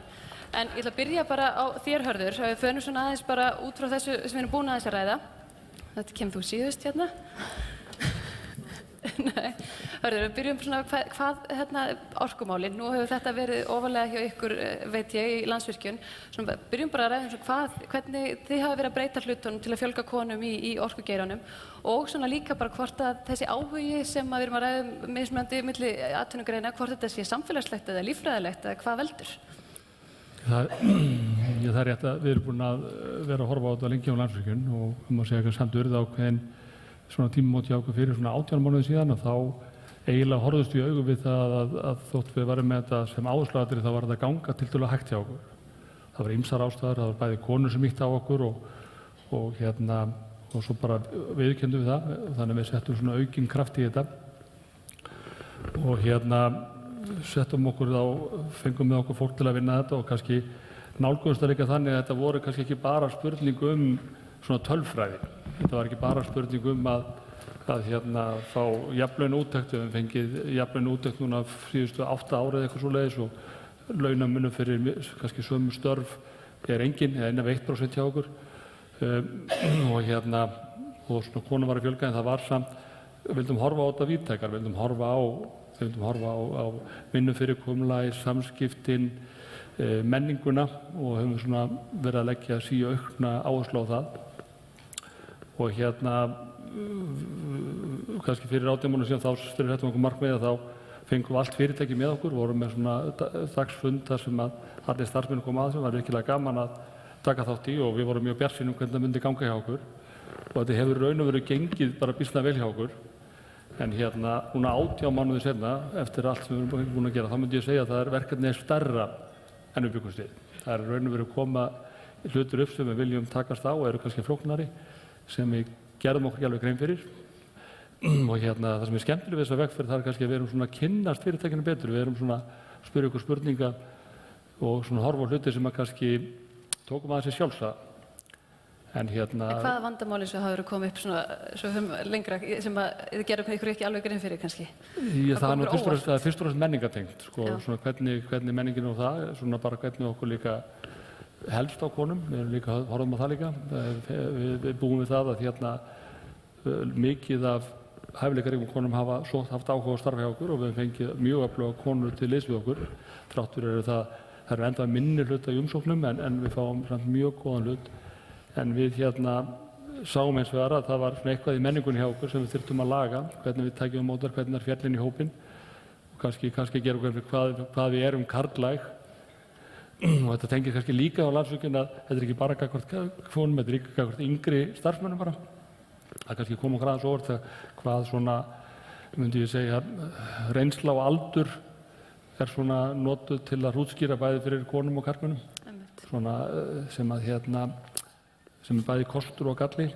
Speaker 1: En ég ætla að byrja bara á þér, Hörður, við förum svona aðeins bara út frá þessu sem við erum búin aðeins að ræða. Þetta kemur þú síðust Nei, Hörður, við byrjum svona hvað orkumálin. Nú hefur þetta verið ofarlega hjá ykkur, veit ég, í Landsvirkjun. Svona byrjum bara að ræða hvernig þið hafa verið að breyta hlutunum til að fjölga konum í orkugeiranum og svona líka bara hvort að þessi áhugi sem við erum að ræða mismunandi milli atvinnugreina, hvort þetta sé samfélagslegt eða líffræðilegt eða hvað veldur?
Speaker 3: Það er rétt að við erum búin að vera að horfa á þetta lengi á Landsvirkjun og má segja að samt verið ákveðin svona tímamót hjá okkur fyrir svona 18 mánuðum síðan og þá eiginlega horfðust við í augu við það að þótt við varum með þetta sem áherslaatriði þá var þetta ganga tiltölulega hægt hjá okkur. Það var ýmsar ástæður, það var bæði konur sem ýttu á okkur og svo bara viðurkenndum við það og þannig að við settum svona aukinn kraft í þetta og settum okkur fengum með okkur fólk til að vinna þetta og kannski nálguðumst það líka þannig að þetta voru kannski ekki bara spurning svona tölfræði. Þetta var ekki bara spurning að fá jafnlaunaúttekt, við höfum fengið jafnlaunaúttekt núna síðustu 8 ár eða eitthvað svoleiðis og launamunur fyrir kannski sömu störf er engin, eða innan við 1% hjá okkur og svona konum var að fjölga en það var samt, við vildum horfa á þetta víðtækar, við vildum horfa á vinnufyrirkomulagið, samskiptin, menninguna og höfum svona verið að leggja aukna áherslu á það. Og kannski fyrir 18 mánuðum síðan þá fyrir þetta okkur markmið að þá fengum við allt fyrirtæki með okkur, vorum með svona dagsfund þar sem að allir starfsmenn kom að sem var virkilega gaman að taka þátt í og við vorum mjög bjartsýn hvernig það myndi ganga hjá okkur og þetta hefur raun og veru gengið bara býsna vel hjá okkur. En núna 18 mánuði seinna, eftir allt sem við erum búin að gera, þá myndi ég segja að það verkefnið stærra en við bjuggumst við. Það raun og veru koma hlutur upp sem við viljum takast á og eru kannski flóknari sem við gerðum okkur ekki alveg grein fyrir. Og það sem er skemmtileg við þessa vegferð það er kannski að við erum svona að kynnast fyrirtækinu betur. Við erum svona að spyrja ykkur spurninga og svona horfa á hluti sem að kannski tókum aðeins sjálfsagða. En
Speaker 1: hvaða vandamáli svo hafa komið upp svona lengra sem að þið gerum ykkur ekki alveg grein fyrir kannski?
Speaker 3: Það er fyrst og fremst menningatengt, svona hvernig menningin og það, svona bara hvernig okkur líka helst á konum, við erum líka, horfum á það líka, við búum við það að mikið af hæfileikaríkum konum hafa haft áhuga á starfi hjá okkur og við hefum fengið mjög öfluga konur til liðs við okkur. Þrátt fyrir það eru enda minni hluta í umsóknum en við fáum samt mjög góðan hlut. En við sáum eins vegar að það var eitthvað í menningunni hjá okkur sem við þyrftum að laga, hvernig við tækjum á móti, hvernig það féll inn í hópinn og kannski gera okkur hvað við erum karllæg. Og þetta tengir kannski líka á Landsvirkjun að þetta er ekki bara gagnvart konum, þetta er líka gagnvart yngri starfsmönnum bara. Það kannski kom okkur aðeins óvart hvað svona, myndi ég segja, reynsla og aldur er svona notuð til að hrútskýra bæði fyrir konum og karlmönnum. Svona sem er bæði kostur og galli.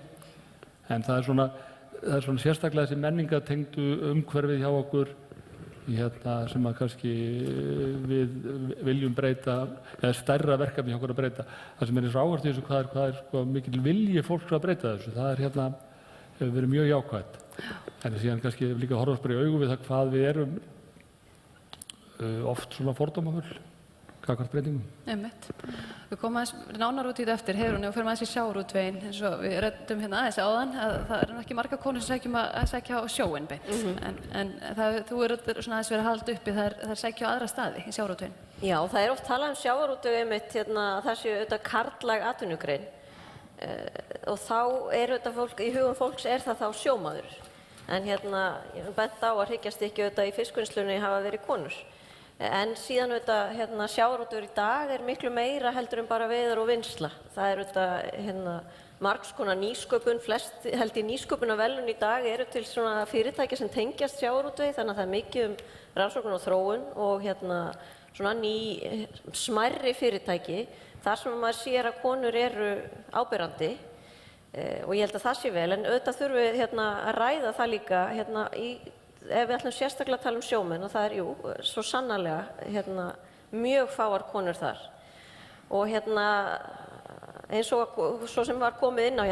Speaker 3: En það er svona sérstaklega þessi menningatengdu umhverfið hjá okkur sem að kannski við viljum breyta, eða stærra verkefni hjá okkur að breyta. Það sem er eins og áherslu í þessu, hvað er sko mikil vilji fólks að breyta þessu. Það hefur verið mjög jákvætt. En síðan kannski líka horfast bara í augu við það hvað við erum oft svona fordómafull gagnvart breytingum.
Speaker 1: Einmitt. Við komum aðeins nánar út í þetta eftir, Heiðrún, og förum aðeins í sjávarútveginn eins og við ræddum hérna aðeins áðan að það eru ekki margar konur sem sækja á sjóinn beint. En þú eru svona aðeins verið að halda uppi þær sækja á aðra staði í sjávarútveginn.
Speaker 4: Já, það er oft talað sjávarútveg einmitt það séu auðvitað karllæg atvinnugrein og þá er auðvitað fólk, í hugum fólks er það þá sjómaður. En ég hef bent á að hryggjarstykki auðvitað í fiskvinnslunni hafa verið konur. En síðan auðvitað sjávarútvegur í dag er miklu meira heldur en bara veiðar og vinnsla. Það er auðvitað margs konar nýsköpun, flest held í nýsköpunarverðlaun í dag eru til svona fyrirtæki sem tengjast sjávarútvegi, þannig að það er mikið rannsókn og þróun og svona ný smærri fyrirtæki þar sem maður sér að konur eru áberandi og ég held að það sé vel, en auðvitað þurfum við að ræða það líka ef við ætlum sérstaklega að tala sjómenn og það er, svo sannarlega mjög fáar konur þar. Og eins og svo sem var komið inn á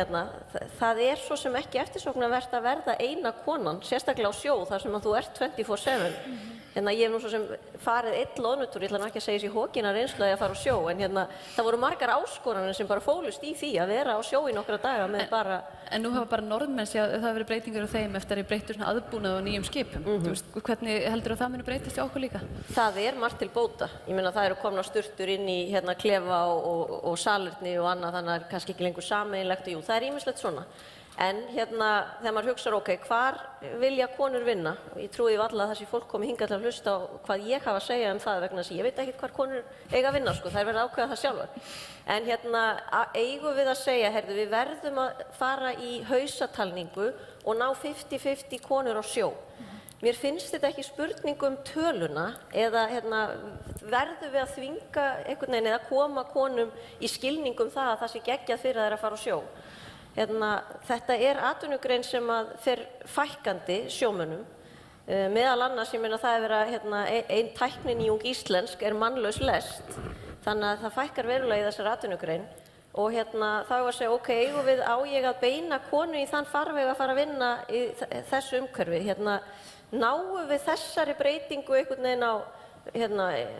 Speaker 4: það er svo sem ekki eftirsóknarvert að verða eina konan, sérstaklega á sjó þar sem að þú ert 24/7. Ég hef nú svo sem farið einn loðnutúr, ég ætla nú ekki að segja þessi hókina reynslu að fara á sjó, en það voru margar áskoranir sem bara fólust í því að vera á sjó í nokkra daga með bara...
Speaker 1: En nú hafa bara Norðmenn séð að það hafi verið breytingar á þeim eftir að breyttu svona aðbúnað og nýjum skipum. Þú veist, hvernig heldur að það muni breytast í okkur líka? Það
Speaker 4: er margt til bóta. Ég meina það eru komnar sturtur inn í klefa og salerni og annað, þannig að það er kannski ekki lengur sameiginlegt og jú, það er ýmislegt svona. En þegar maður hugsar, hvar vilja konur vinna? Ég trúi varla að þessi fólk komi hingað til að hlusta á hvað ég hafa að segja það vegna þess að ég veit ekkert hvar konur eiga að vinna, þær verða að ákveða það sjálfar. En eigum við að segja, við verðum að fara í hausatalningu og ná 50-50 konur á sjó. Mér finnst þetta ekki spurning töluna eða verðum við að þvinga einhvern veginn eða koma konum í skilningum það að það sé geggjað fyrir þær að fara á sjó. Þetta er atvinnugrein sem fer fækkandi sjómönnum. Meðal annars, ég meina það er verið ein tækninýjung íslensk er mannlaus lest, þannig að það fækkar verulega í þessari atvinnugrein og þá er að segja, eigum við á ég að beina konu í þann farveg að fara að vinna í þessu umhverfi. Náum við þessari breytingu einhvern veginn á,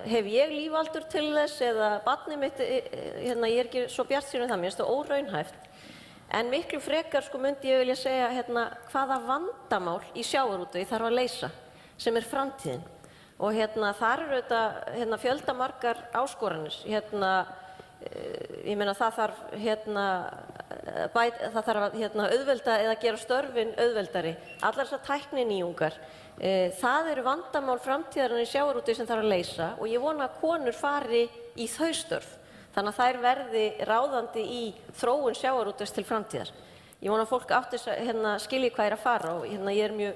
Speaker 4: hef ég lífaldur til þess eða barnið mitt, ég er ekki svo bjartsýn það, mér finnst það óraunhæft. En miklu frekar myndi ég vilja segja hvaða vandamál í sjávarútvegi þarf að leysa sem er framtíðin. Og þar eru þetta fjöldamargar áskoranir. Ég meina það þarf að auðvelda eða gera störfin auðveldari. Allar þessar tækninýjungar. Það eru vandamál framtíðarinnar í sjávarútvegi sem þarf að leysa og ég vona að konur fari í þau störf. Þannig að þær verði ráðandi í þróun sjávarútvegs til framtíðar. Ég vona að fólk skilji hvað er að fara og ég er mjög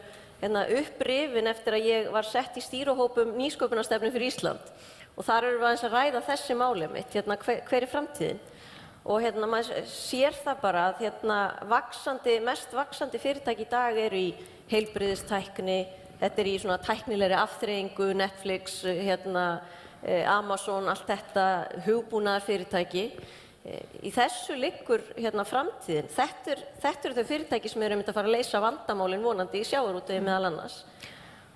Speaker 4: upprifin eftir að ég var sett í stýrihópum nýsköpunarstefnu fyrir Ísland og þar erum við aðeins að ræða þessi máli mitt, hver er framtíðin? Og maður sér það bara að mest vaxandi fyrirtæki í dag eru í heilbrigðistækni, þetta er í svona tæknilegri afþreyingu, Netflix, Amazon, allt þetta hugbúnaðarfyrirtæki. Í þessu liggur framtíðin. Þetta eru þau fyrirtæki sem eru að fara að leysa vandamálin vonandi í sjávarútvegi meðal annars.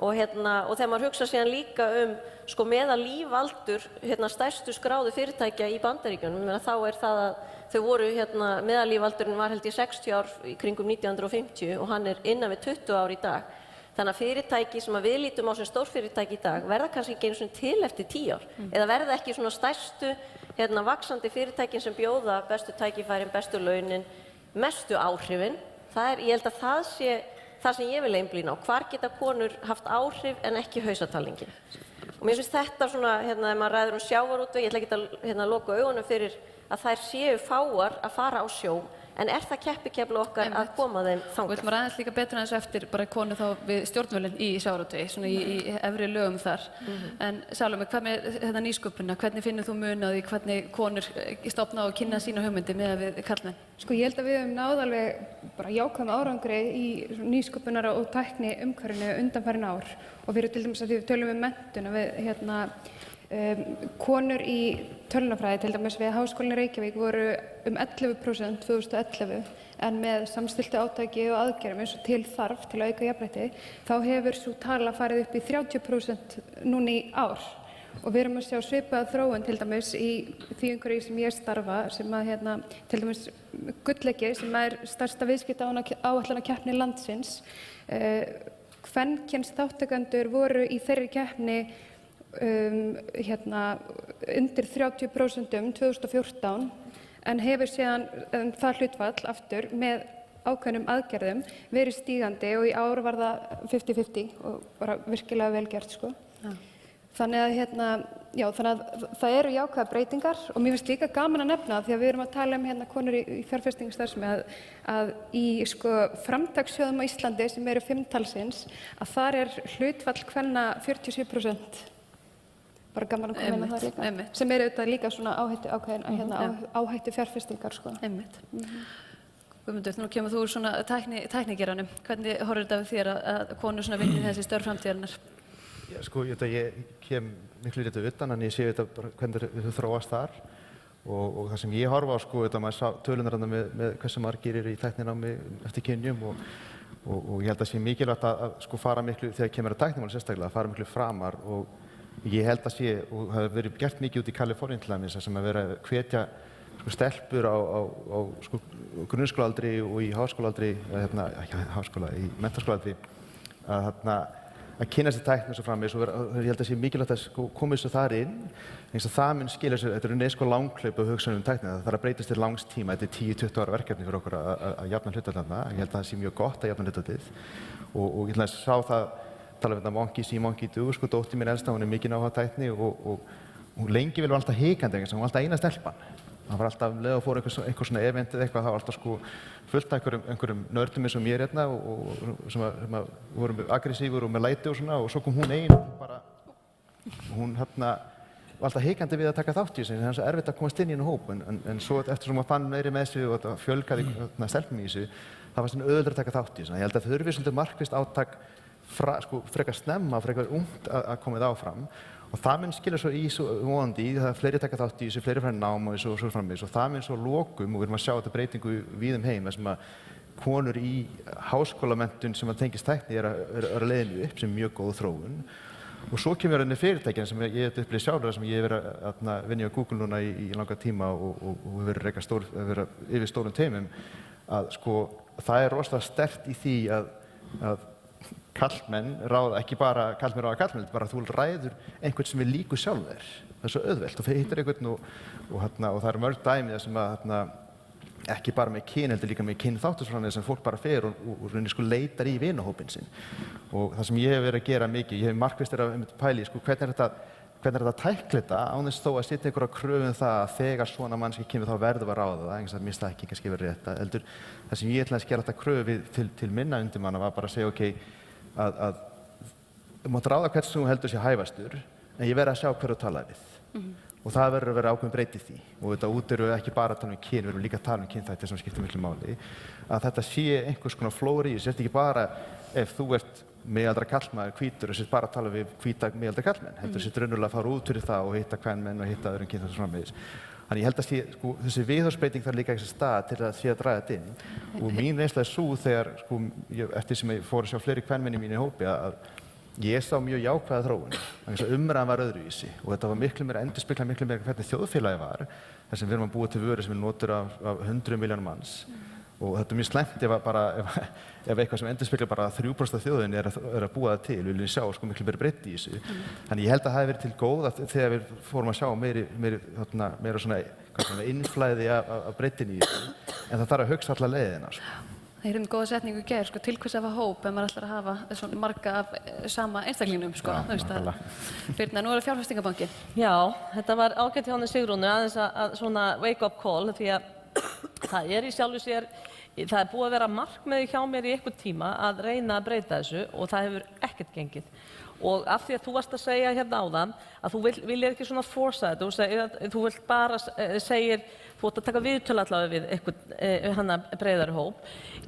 Speaker 4: og þegar maður hugsa síðan líka sko meðallífaldur stærstu skráðu fyrirtækja í Bandaríkjunum, þá það að þau voru meðallífaldurinn var held ég 60 ár í kringum 1950 og hann innan við 20 ár í dag. Þannig að fyrirtæki sem við lítum á sem stórfyrirtæki í dag verða kannski ekki einu sinni til eftir 10 ár eða verða ekki svona stærstu vaxandi fyrirtækin sem bjóða bestu tækifærin, bestu launin, mestu áhrifin. Ég held að það sé það sem ég vil einblína á. Hvar geta konur haft áhrif en ekki hausatalningin? Og mér finnst þetta svona, ef maður ræður sjávarútveg, ég ætla ekki að loka augunum fyrir að þær séu fáar að fara á sjó, en það keppikefli okkar að koma þeim þangað?
Speaker 1: Við ætlum að ræða líka betur aðeins eftir bara konu þá við stjórnvölinn í sjávarútvegi, svona í efri lögum þar. En Salome, hvað með nýsköpunina? Hvernig finnur þú mun á því hvernig konur stofna og kynna sína hugmyndi miðað við karlmenn?
Speaker 5: Sko ég held að við höfum náð alveg bara jákvæðum árangri í nýsköpunar og tækni umhverfinu undanfarin ár og við erum til dæmis að því við tölum um menntun að við konur í tölvunarfræði, til dæmis við Háskólann í Reykjavík voru 11% 2011 en með samstilltu átaki og aðgerðum eins og til þarf til að auka jafnrétti þá hefur sú tala farið upp í 30% núna í ár og við erum að sjá svipaða þróun til dæmis í því umhverfi sem ég starfa sem að til dæmis Gullleiki sem stærsta viðskiptaáætlanakeppni landsins kvenkyns þátttakendur voru í þeirri keppni undir 30% 2014 en hefur síðan það hlutfall aftur með ákveðnum aðgerðum verið stígandi og í ár var það 50-50 og bara virkilega vel gert sko. Ja. Þannig að það eru jákvæðar breytingar og mér finnst líka gaman að nefna því að við erum að tala um konur í fjárfestingarstarfsemi að í sko framtakssjóðum á Íslandi sem eru 5 talsins að þar hlutfall kvenna 47%. Bara gaman að koma inn á það líka. Sem eru auðvitað líka svona áhættu fjárfestingar sko.
Speaker 1: Guðmundur, nú kemur þú úr svona tæknigeranum. Hvernig horfir þetta við þér að konur svona vinni þessi störf framtíðarinnar?
Speaker 6: Sko, ég kem miklu lítið utan en ég sé þetta bara hvernig þau þróast þar og það sem ég horfa á sko, maður sá tölunar með hversu margir eru í tækninámi eftir kynjum og ég held að sé mikilvægt að sko fara miklu, þegar kemur að tæknimáli sérstaklega, að fara miklu framar og ég held að sé, og það hefur verið gert mikið út í Kaliforníu til dæmis, sem að vera að hvetja sko, stelpur á sko, grunnskólaaldri og í háskólaaldri, ekki háskóla, í menntaskólaaldri, að kynna sér tækni og svo framvegis og ég held að sé mikilvægt að sko, koma þessu þar inn, eins og það mun skila sér, þetta er sko langhlaup og hugsanum tækni, það þarf að breytast til langs tíma, þetta er 10-20 ára verkefni fyrir okkur að jafna hlutfallið, ég held að það sé mjög gott að jafna hlutfallið og ég held að sá það tala um þetta monkey see, monkey do, sko dóttir mín elsta, hún er mikið áhuga á tækni og lengi vel var alltaf hikandi, hún var alltaf eina stelpan. Það var alltaf leið að fóra eitthvað svona event eða eitthvað, það var alltaf sko fullt af einhverjum nördum eins og mér og sem voru aggressífur og með læti og svona og svo kom hún ein og bara, hún var alltaf hikandi við að taka þátt í þessu, þannig að það er erfitt að komast inn í einu hóp en svo eftir sem maður fann meiri með þessu og þetta fjölgaði stelpum í þessu, það var svona auðveldara að taka þátt í þessu. Ég held að það þurfi svolítið markvisst átak frekar snemma, frekar ungt að koma það áfram og það mun skila svo í vonandi í það fleiri taka þátt í þessu, fleiri fara nám og svo framvegis og það mun svo lokum og við erum að sjá þetta breytingu víðum heim þar sem að konur í háskólamenntun sem að tengist tækni er að leiðinu upp sem mjög góð þróun og svo kemur hérna fyrirtækjan sem ég hef upplifað sjálfur sem ég hef verið að vinna á Google núna í langa tíma og við verið yfir stórum teimum að sko það er rosalega sterkt í því að karlmenn ráða, ekki bara karlmenn ráða karlmenn, bara að þú ræður einhvern sem er líku sjálf þér. Það er svo auðvelt og þeir hittir einhvern og það eru mörg dæmi þar sem að ekki bara með kyn, heldur líka með kynþáttur sem fólk bara fer og sko leitar í vinahópinn sinn. Og það sem ég hef verið að gera mikið, ég hef markvisst verið að pæla í sko hvernig er þetta tæklita án þess þó að setja einhverja kröfu það að þegar svona mannski kemur þá verður að ráða það, einhvers veginn minnst það ekki kannski verið rétt. Heldur það sem ég ætlaði að skera þetta kröfu til minna undirmanna var bara að segja ok, að þú mátt ráða hvern sem þú heldur sé hæfastur en ég verð að sjá hver þú talar við og það verður að vera ákveðin breytt í því og þetta út eru ekki bara að tala um kyn, við erum líka að tala um kynþætti sem skiptir miklu máli að þetta sé einhvers konar flóri í þessu, þetta ekki bara ef þú ert miðaldra karlmaður hvítur og sért bara að tala við hvíta miðaldra karlmenn heldur sért raunverulega að fara út fyrir það og hitta kvenmenn og hitta öðrum kynþættum framvegis. Þannig ég held að sko, þessi viðhorfsbreyting þarf líka ekki stað til að sé að draga þetta inn og mín reynsla svo þegar sko, eftir sem ég fór að sjá fleiri kvenmenn í mínu hópi að ég sá mjög jákvæða þróun, þannig að umræðan var öðruvísi og þetta var miklu meira endurspegla miklu meira hvernig þjóðfélagi var, þar sem við erum að búa til vöru sem er notur af 100 milljónum manns og þetta er mjög slæmt ef eitthvað sem endurspegla bara 3% af þjóðinni er að búa það til, við viljum sjá sko miklu meira breytt í þessu. Þannig ég held að það hafi verið til góð þegar við fórum að sjá meira svona innflæði af breyttinni í þessu, en það þarf að hugsa alla leiðina sko.
Speaker 1: Það er góða setningu í gær, sko, til hvers að hafa hóp ef maður ætlar að hafa svona marga af sama einstaklingnum, sko. Birna, nú er það fjárfestingabanki.
Speaker 7: Já, þetta var ágætt hjá henni Sigrúnu aðeins að svona wake-up call því að það er í sjálfu sér, það er búið að vera markmiði hjá mér í einhvern tíma að reyna að breyta þessu og það hefur ekkert gengið. Og af því að þú varst að segja hérna áðan að þú viljið ekki svona forsa þetta, þú vilt bara segir, þú ætti að taka viðtöl allavega við einhvern breiðari hóp.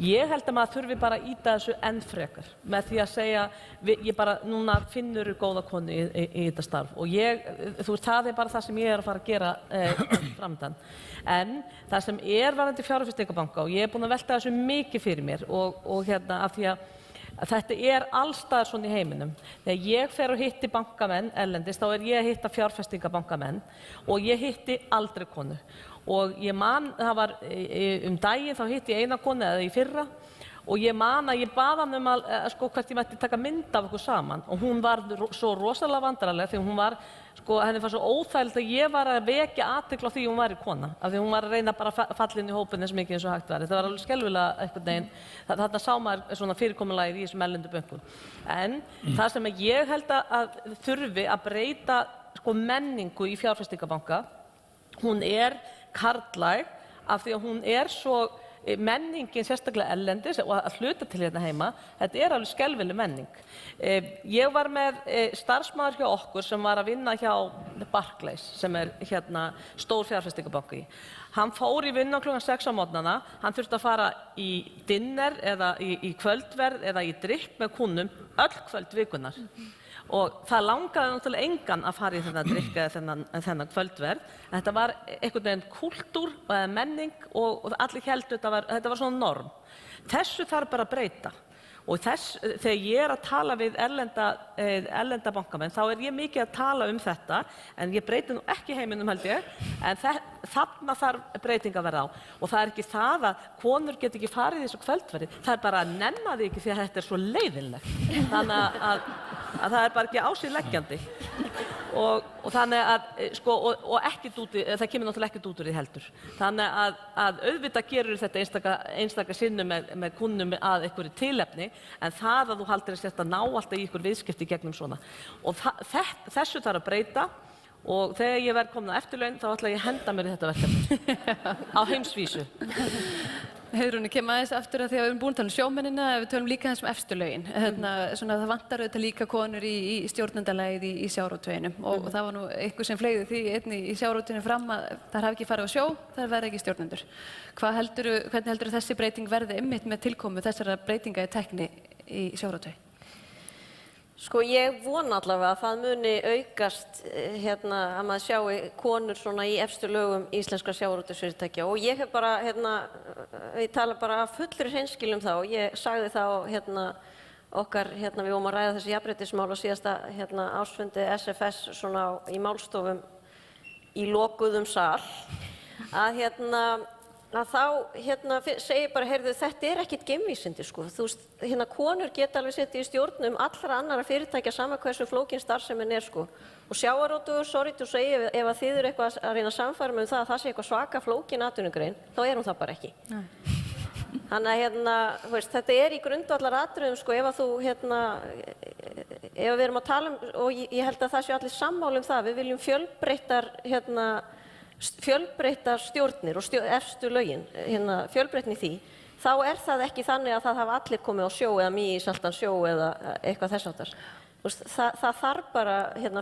Speaker 7: Ég held að maður þurfi bara að ýta þessu enn frekar með því að segja, ég bara núna finnur góða konu í þetta starf og það er bara það sem ég er að fara að gera framdann. En það sem er varðandi fjárfestingabanka og ég er búin að velta þessu mikið fyrir mér og hérna af því að þetta er allstaðar svona í heiminum. Þegar ég fer og hitti bankamenn erlendis, þá er ég að hitta fjárfestingabankamenn og ég hitti aldrei konu. Og ég man, það var daginn þá hitti ég eina konu eða í fyrra og ég man að ég bað hann að sko hvert ég mætti taka mynd af okkur saman og hún var svo rosalega vandræðaleg því hún var, sko henni var svo óþægilegt að ég var að vekja athygli á því hún væri kona af því hún var að reyna bara að falla inn í hópinn eins mikið eins og hægt var. Þetta var alveg skelfilega einhvern veginn, þarna sá maður svona fyrirkomulagið í þessum erlendu bönkum. En það sem ég held að þurfi að breyta sko menningu í fjárfestingabanka, hún er karllæg af því að hún er svo menningin sérstaklega erlendis og að hluta til hérna heima, þetta er alveg skelfileg menning. Ég var með starfsmaður hjá okkur sem var að vinna hjá Barclays sem er hérna stór fjárfestingabanki. Hann fór í vinnu klukkan 6 á morgnana, hann þurfti að fara í dinner eða í kvöldverð eða í drykk með kúnnum öll kvöld vikunar. Og það langaði náttúrulega engan að fara í þennan drykk eða þennan kvöldverð. Þetta var einhvern veginn kúltúr eða menning og allir héldu þetta var svona norm. Þessu þarf bara að breyta. Og þegar ég er að tala við erlenda bankamenn, þá er ég mikið að tala um þetta, en ég breyti nú ekki heiminum held ég, en þarna þarf breyting að verða á. Og það er ekki það að konur get ekki farið í þessu kvöldverði, það er bara að nenna því ekki því að þetta er svo leiðinlegt. Þannig að það er bara ekki á sig leggjandi. Og þannig að, sko, og ekkert út í, það kemur náttúrulega ekkert út úr því heldur. Þannig að auðvitað gerur þetta einstaka sinnum með kunnum að einhverju tilefni, en það að þú haldir að ná alltaf í einhver viðskipti gegnum svona. Og þessu þarf að breyta og þegar ég verð komin á eftirlaun, þá ætla ég að henda mér í þetta verkefni á heimsvísu.
Speaker 1: Heiðrún, ég kem aðeins aftur að því að við erum búin að tala um sjómennina, við tölum líka aðeins um efstu lögin. Það vantar auðvitað líka konur í stjórnendalagið í sjávarútveginum og það var nú eitthvað sem fleygði því einnig í sjávarútveginu fram að þær hafi ekki farið á sjó, þær verða ekki stjórnendur. Hvernig heldurðu þessi breyting verði einmitt með tilkomu þessara breytinga í tækni í sjávarútvegi?
Speaker 4: Sko ég vona allavega að það muni aukast að maður sjái konur svona í efstu lögum íslenskra sjávarútvegsfyrirtækja og ég hef bara, ég tala bara af fullri hreinskilni um það og ég sagði það okkar, við vorum að ræða þessi jafnréttismál á síðasta ársfundi SFS svona í málstofum í lokuðum sal að þá segir bara, heyrðu, þetta er ekkert geimvísindi, sko. Þú veist, konur geta alveg setið í stjórnum allra annarra fyrirtækja sama hversu flókin starfsemin er, sko. Og sjávarútvegur, sorry to say, ef að þið eru eitthvað að reyna að sannfæra mig um það að það sé eitthvað svaka flókin atvinnugrein, þá er hún það bara ekki. Þannig að, þú veist, þetta er í grundvallaratriðum, sko, ef að þú, ef við erum að tala um, og ég held að það sé allir sammála um það, við viljum fjölbreyttar stjórnir og efstu lögin, fjölbreytni í því, þá er það ekki þannig að það hafa allir komið á sjó eða mýsaltan sjó eða eitthvað þess háttar. Það þarf bara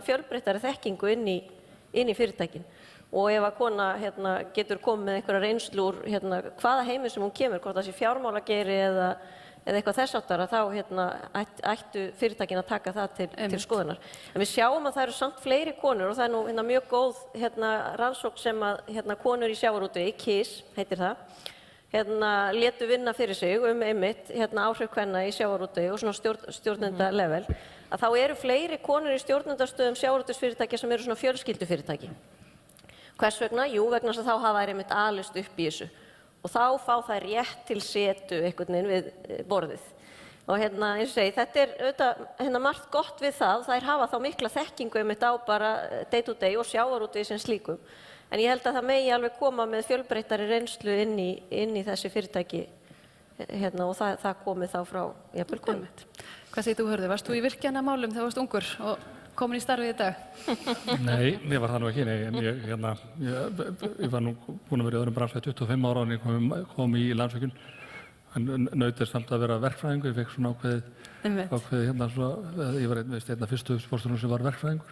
Speaker 4: fjölbreyttari þekkingu inn í fyrirtækin og ef að kona getur komið með einhverja reynslu úr hvaða heimi sem hún kemur, hvort það sé fjármálageiri eða eitthvað þess háttar, þá ættu fyrirtækin að taka það til skoðunar. En við sjáum að það eru samt fleiri konur og það er nú mjög góð rannsókn sem að konur í sjávarútvegi, KIS heitir það, létu vinna fyrir sig einmitt áhrif kvenna í sjávarútvegi og svona stjórnendalevel, að þá eru fleiri konur í stjórnendastöðum sjávarútvegsfyrirtækja sem eru svona fjölskyldufyrirtæki. Hvers vegna? Jú, vegna þess að þá hafa þær einmitt alist upp í þessu og þá fá þær rétt til setu einhvern veginn við borðið. Og eins og segi, þetta er auðvitað margt gott við það, þær hafa þá mikla þekkingu einmitt á bara day to day og sjávarútvegi sem slíkum. En ég held að það megi alveg koma með fjölbreyttari reynslu inn í þessi fyrirtæki og það komið þá frá jafnvel konum.
Speaker 1: Hvað segir þú, Hörður? Varst þú í virkjanamálum þegar þú varst ungur og komin í starfið í dag?
Speaker 3: Nei, ég var það nú ekki, nei, en ég var nú búin að vera í öðrum bransa í 25 ára en ég kom í Landsvirkjun. En naut samt að vera verkfræðingur, ég fekk svona ákveðið ég var einn af fyrstu sportsstjórnum sem var verkfræðingur.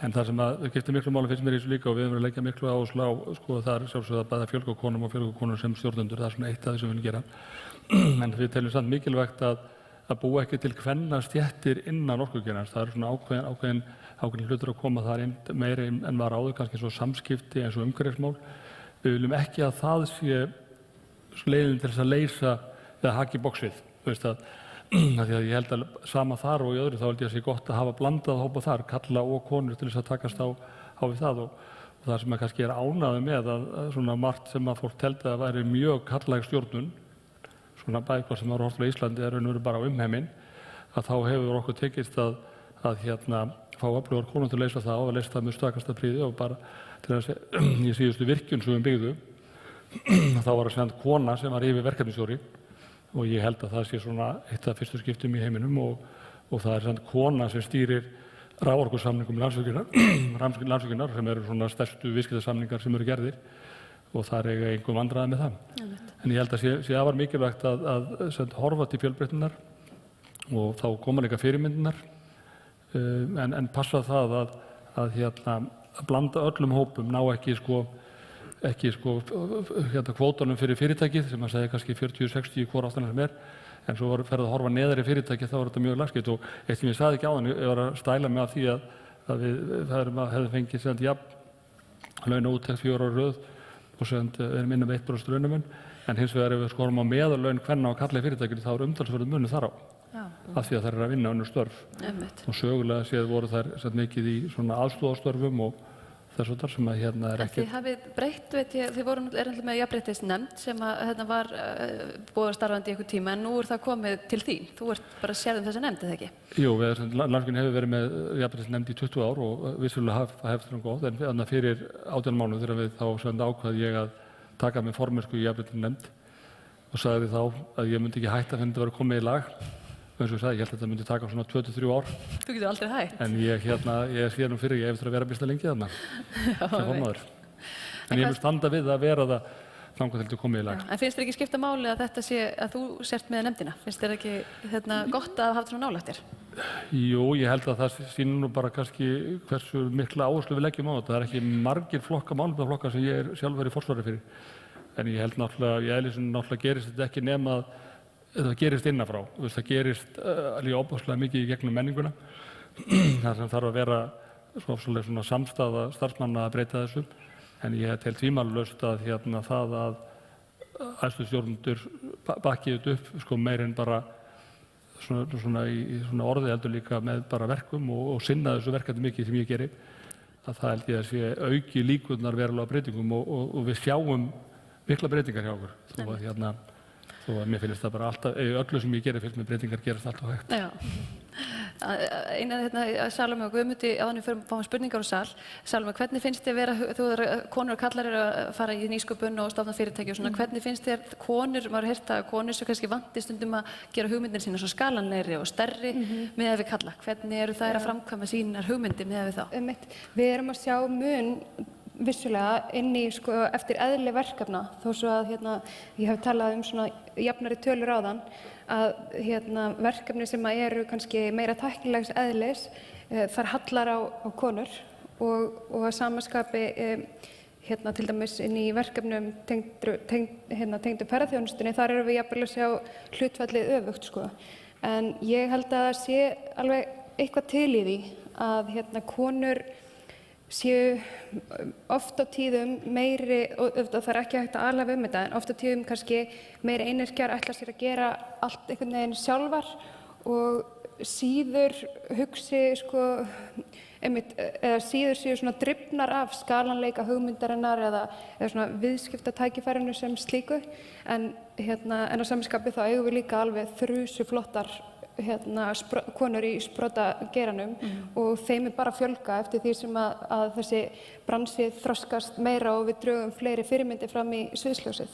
Speaker 3: En það sem að skiptir miklu máli finnst mér í þessu líka og við höfum verið að leggja miklu áherslu á, það er sjálfsögð að bæða fjölga konum og fjölga konum sem stjórnendur, það er svona eitt af því sem við viljum gera. En við teljum samt mikilvægt að búa ekki til kvennastéttir innan orkugeirans. Það er svona ákveðin hlutur að koma þar inn meiri en var áður, kannski svo samskipti eins og umhverfismál. Við viljum ekki að það sé leiðin til þess að leysa eða haka í boxið, því að ég held að sama þar og í öðru þá held ég að sé gott að hafa blandað hópa þar, kalla og konur til þess að takast á við það og það sem að kannski er ánægður með að svona margt sem að fólk teldi að væri mjög karllæg stjórnun, svona bæði sem var horft á Íslandi er raunveru bara á umheiminn, að þá hefur okkur tekist að fá öflugar konur til að leysa það og að leysa það með stakasta príði og bara til þess að í síðustu virkjun sem við byggðum þá var það kona sem var yfir verkefnisstjóri og ég held að það sé svona eitt af fyrstu skiptum í heiminum og það er kona sem stýrir raforkusamningum Landsvirkjunar sem eru svona stærstu viðskiptasamningar sem eru gerðir og það er engum vandræði með það. En ég held að sé afar mikilvægt að horfa til fjölbreytninnar og þá koma líka fyrirmyndirnar en passa það að blanda öllum hópum, ná ekki kvótanum fyrir fyrirtækið sem að segja kannski 40-60 hvora ástæðan sem en svo ferðu að horfa neðar í fyrirtækið þá er þetta mjög lagskipt og eitt sem ég sagði ekki áðan, ég var að stæla mig af því að við hefðum fengið launaúttekt 4 ára röð og erum inn 1% launamun en hins vegar ef við skorum á meðallaun kvenna og karla í fyrirtækinu þá er umtalsverður munur þar á af því að þær eru að vinna önnur störf og sögulega séð voru þær mikið í svona aðstoðarstörfum og þess að sem að er ekki.
Speaker 1: Þið hafið breytt, veit ég, þið voru með jafnréttisnefnd sem að var búið starfandi í einhver tíma en nú er það komið til þín. Þú ert bara að sérðum þessa nefnd, eða ekki? Jú,
Speaker 3: Landsvirkjun hefur verið með jafnréttisnefnd í 20 ár og vissulega hefði það góð en fyrir 18 mánuð þegar við þá ákvað ég að taka með formennsku í jafnréttisnefnd og sagði þá að ég myndi ekki hætta fyrir að vera komið í lag. Eins og ég sagði, ég held að þetta myndi taka svona 2-3 ár.
Speaker 1: Þú getur aldrei hægt.
Speaker 3: En ég sé nú fyrir, ég eftir að vera býsna lengi þarna sem formaður. En ég mun standa við að vera það þangað til þú komið í lag.
Speaker 1: En finnst þér ekki skipta máli að þetta sé að þú sért með nefndina? Finnst þér ekki gott að hafa þetta svona nálægt þér?
Speaker 3: Jú, ég held að það sýnir nú bara kannski hversu mikla áherslu við leggjum á þetta. Það er ekki margir málefnaflokkar sem ég er sjálfur í forsvari fyrir. En ég held náttúrulega gerist þetta ekki nema að það gerist innanfrá, það gerist alveg óbúslega mikið í gegnum menninguna. Það sem þarf að vera svona samstaða starfsmanna að breyta þessu. En ég tel tvímælalaust að það að æðstu stjórnendur bakki þetta upp meir en bara svona í svona orði heldur líka með bara verkum og sinna þessu verkefni mikið sem ég geri. Að það held ég að sé auki líkurnar verulega breytingum og við sjáum mikla breytingar hjá okkur. Þó að mér finnst það bara alltaf, öllu sem ég gerir fyrst með breytingar gerast alltaf hægt.
Speaker 1: Já. Einað Salome og Guðmundi, áður en við fáum spurningar á Salome, hvernig finnst þér konur og kallar eru að fara í nýsköpun og stofna fyrirtæki og svona, hvernig finnst þér konur, maður heyrt að konur sem kannski vanti stundum að gera hugmyndir sína svo skalanlegri og stærri miðað við kalla, hvernig eru þær að framkvæma sínar hugmyndir miðað við þá?
Speaker 5: Við erum að sjá mun vissulega inn í eftir eðli verkefna þó svo að ég hef talað um svona jafnari tölur áðan að verkefni sem eru kannski meira tæknilegs eðlis þar hallar á konur og að samaskapi til dæmis inn í verkefnum tengdu ferðaþjónustunni þar erum við jafnvel að sjá hlutfallið öfugt en ég held að það sé alveg eitthvað til í því að konur séu oft á tíðum meiri, og það er ekki hægt að alhafa þetta, en oft á tíðum kannski meiri einyrkjar ætla sér að gera allt einhvern veginn sjálfar og síður hugsi eða síður séu svona drifnar af skalanleika hugmyndarinnar eða svona viðskiptatækifærinu sem slíku, en á samskapi þá eigum við líka alveg þrusuflottar konur í sprotageiranum og þeim bara fjölga eftir því sem að þessi bransi þroskast meira og við drögum fleiri fyrirmyndir fram í sviðsljósið.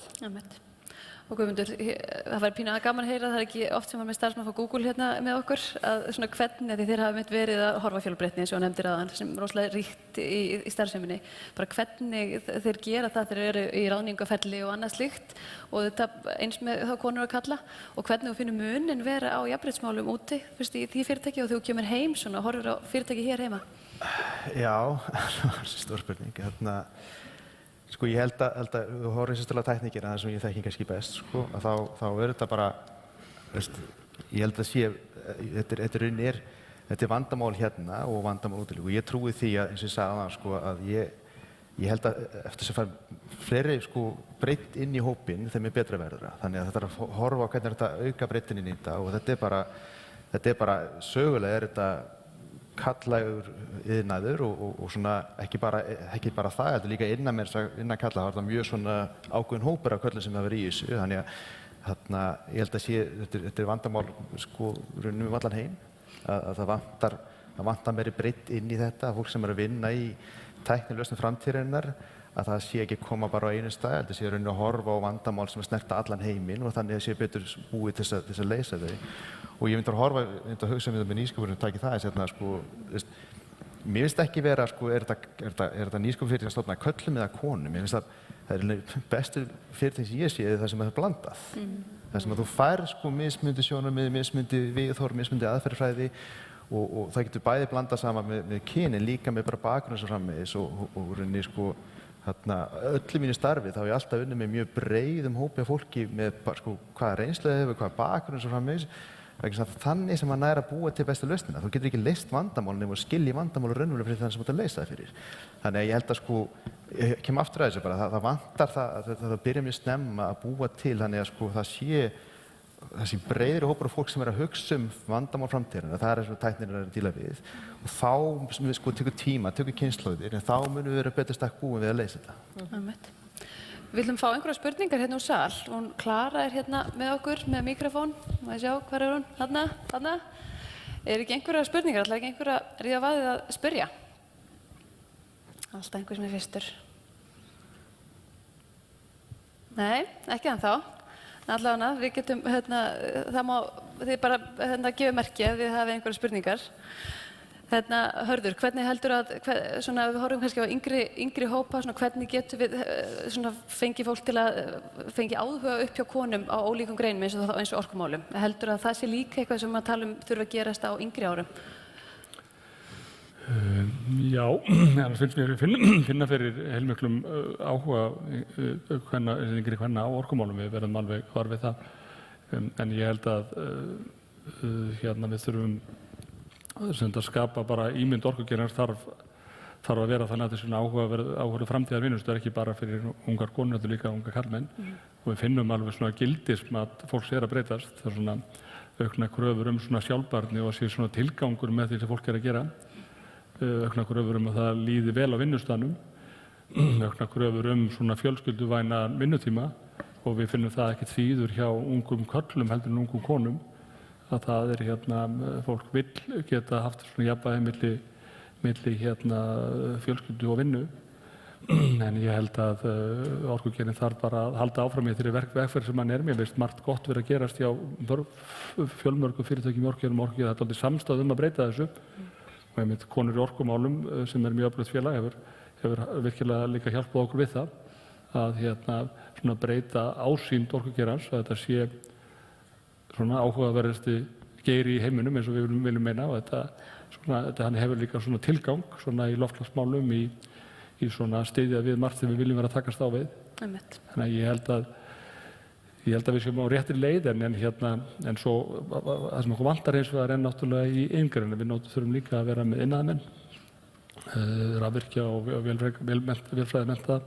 Speaker 1: Og Guðmundur, það væri pínu gaman að heyra, það er ekki oft sem var með starfsmann frá Google með okkur, að svona hvernig, því þeir hafa verið að horfa á fjölbreytni eins og nefndir áðan, sem rosalega ríkt í starfseminni, bara hvernig þeir gera það þegar þeir eru í ráðningaferli og annað slíkt, og þetta eins með þá konur að kalla, og hvernig þú finnur munin vera á jafnréttismálum úti, fyrst í því fyrirtæki og þú kemur heim svona og horfir á fyrirtæki hér heima.
Speaker 6: Já, það er stór spurning. Sko ég held að þú horfir sérstaklega á tæknikina, það sem ég þekki kannski best, sko, að þá er þetta bara, veist, ég held að þetta er vandamál hérna og vandamál úti líka og ég trúi því að, eins og ég sagði áðan, sko, að ég held að eftir sem fær fleiri sko breytt inn í hópinn þeim er betra verður það. Þannig að þetta er að horfa á hvernig er þetta auka breyttin inn í þetta og þetta er bara sögulega er þetta karllægur iðnaður og svona ekki bara það, þetta er líka innan kalla, það var það mjög svona ákveðin hópur af körlum sem það verið í þessu, þannig að ég held að þetta er vandamál sko raunum allan heim, að það vantar meiri breytt inn í þetta, fólk sem er að vinna í tæknilausnum framtíðarinnar, að það sé ekki koma bara á einu stað, þetta sé rauninu að horfa á vandamál sem snerta allan heiminn og þannig að sé betur búið til þess að leysa þau. Og ég myndi að hugsa um þetta með nýsköpunum, taki það eins sko, mér finnst ekki vera, sko, er þetta nýsköpunfyrirtæki að stofna körlum eða konum, ég finnst að það er bestu fyrirtæki sem ég sé það sem er blandað. Það sem að þú fær sko mismundi sjónarmið, mismundi viðhorf, mismundi aðferðafræði og það getur bæði blandað saman með kynin, líka með bara bakgrunn og framvegis og rauninni sko öllu mínu starfi þá hef ég alltaf unnið með mjög breiðum hópi af fólki með sko hvaða reynslu þau hefur, hvaða bakgrunn og framvegis. Þannig sem maður nær að búa til bestu lausnina. Þú getur ekki leyst vandamál nema að skilja vandamál og raunverulega fyrir þannig sem þú ert að leysa það fyrir. Þannig að ég held að sko, ég kem aftur að þessu bara, það vantar það byrja mjög snemma að búa til þannig að sko það sé breiðri hópur af fólk sem er að hugsa vandamál framtíðarinnar, það er eins og tæknin er að díla við og þá sem við sko tekur tíma, tekur kynslóðir, en þá munum við vera betur stakk búin við að leysa þetta.
Speaker 1: Við viljum fá einhverja spurningar hérna úr sal. Hún Klara er hérna með okkur með mikrofón. Má ég sjá, hvar er hún? Þarna. Er ekki einhverja spurningar? Ætlar ekki einhverja ríða vaðið að spyrja? Alltaf einhver sem er fyrstur. Nei, ekki ennþá. Allavega, við getum, það má, þið bara gefa merki ef þið hafið einhverja spurningar. Hörður, hvernig heldur svona, við horfum kannski á yngri hópa, svona, hvernig getum við svona, fengið fólk til að fengið áhuga upp hjá konum á ólíkum greinum eins og orkumálum? Heldur að það sé líka eitthvað sem að tala þurfa að gerast á yngri árum?
Speaker 3: Já, það finnst mér finna fyrir heilmiklum áhuga yngri kvenna á orkumálum, við verðum alveg hvar við það. En ég held að við þurfum að skapa bara ímynd orkugeirans þarf að vera þannig að þessi áhuga framtíðar vinnustöð ekki bara fyrir ungar konur, heldur líka ungar karlmenn. Og við finnum alveg svona gildism að fólk sé að breytast. Það er svona aukna kröfur svona sjálfbærni og að sé svona tilgangur með því sem fólk er að gera. Aukna kröfur að það líði vel á vinnustaðnum. Aukna kröfur svona fjölskylduvæna vinnutíma og við finnum það ekkert síður hjá ungum körlum heldur en ungum konum. Að það er fólk vill geta haft svona jafnvægi milli fjölskyldu og vinnu. En ég held að orkugeirinn þarf bara að halda áfram í þeirri vegferð sem hann er. Mér finnst margt gott verið að gerast hjá fjölmörgum fyrirtækjum í orkugeirum og orkugeirum. Það er dálítið samstaða að breyta þessu. Og einmitt konur í orkumálum sem er mjög öflugt félag hefur virkilega líka hjálpað okkur við það. Að svona breyta ásýnd orkugeirans, að þetta sé svona áhugaverðasti geiri í heiminum eins og við viljum meina og hann hefur líka svona tilgang svona í loftslagsmálum í svona styðja við margt sem við viljum vera að takast á við. Þannig að ég held að við séum á réttri leið en svo það sem okkur vantar hins vegar náttúrulega í iðngreininni. Við þurfum líka að vera með iðnaðarmenn rafvirkja og vélfræði mennta.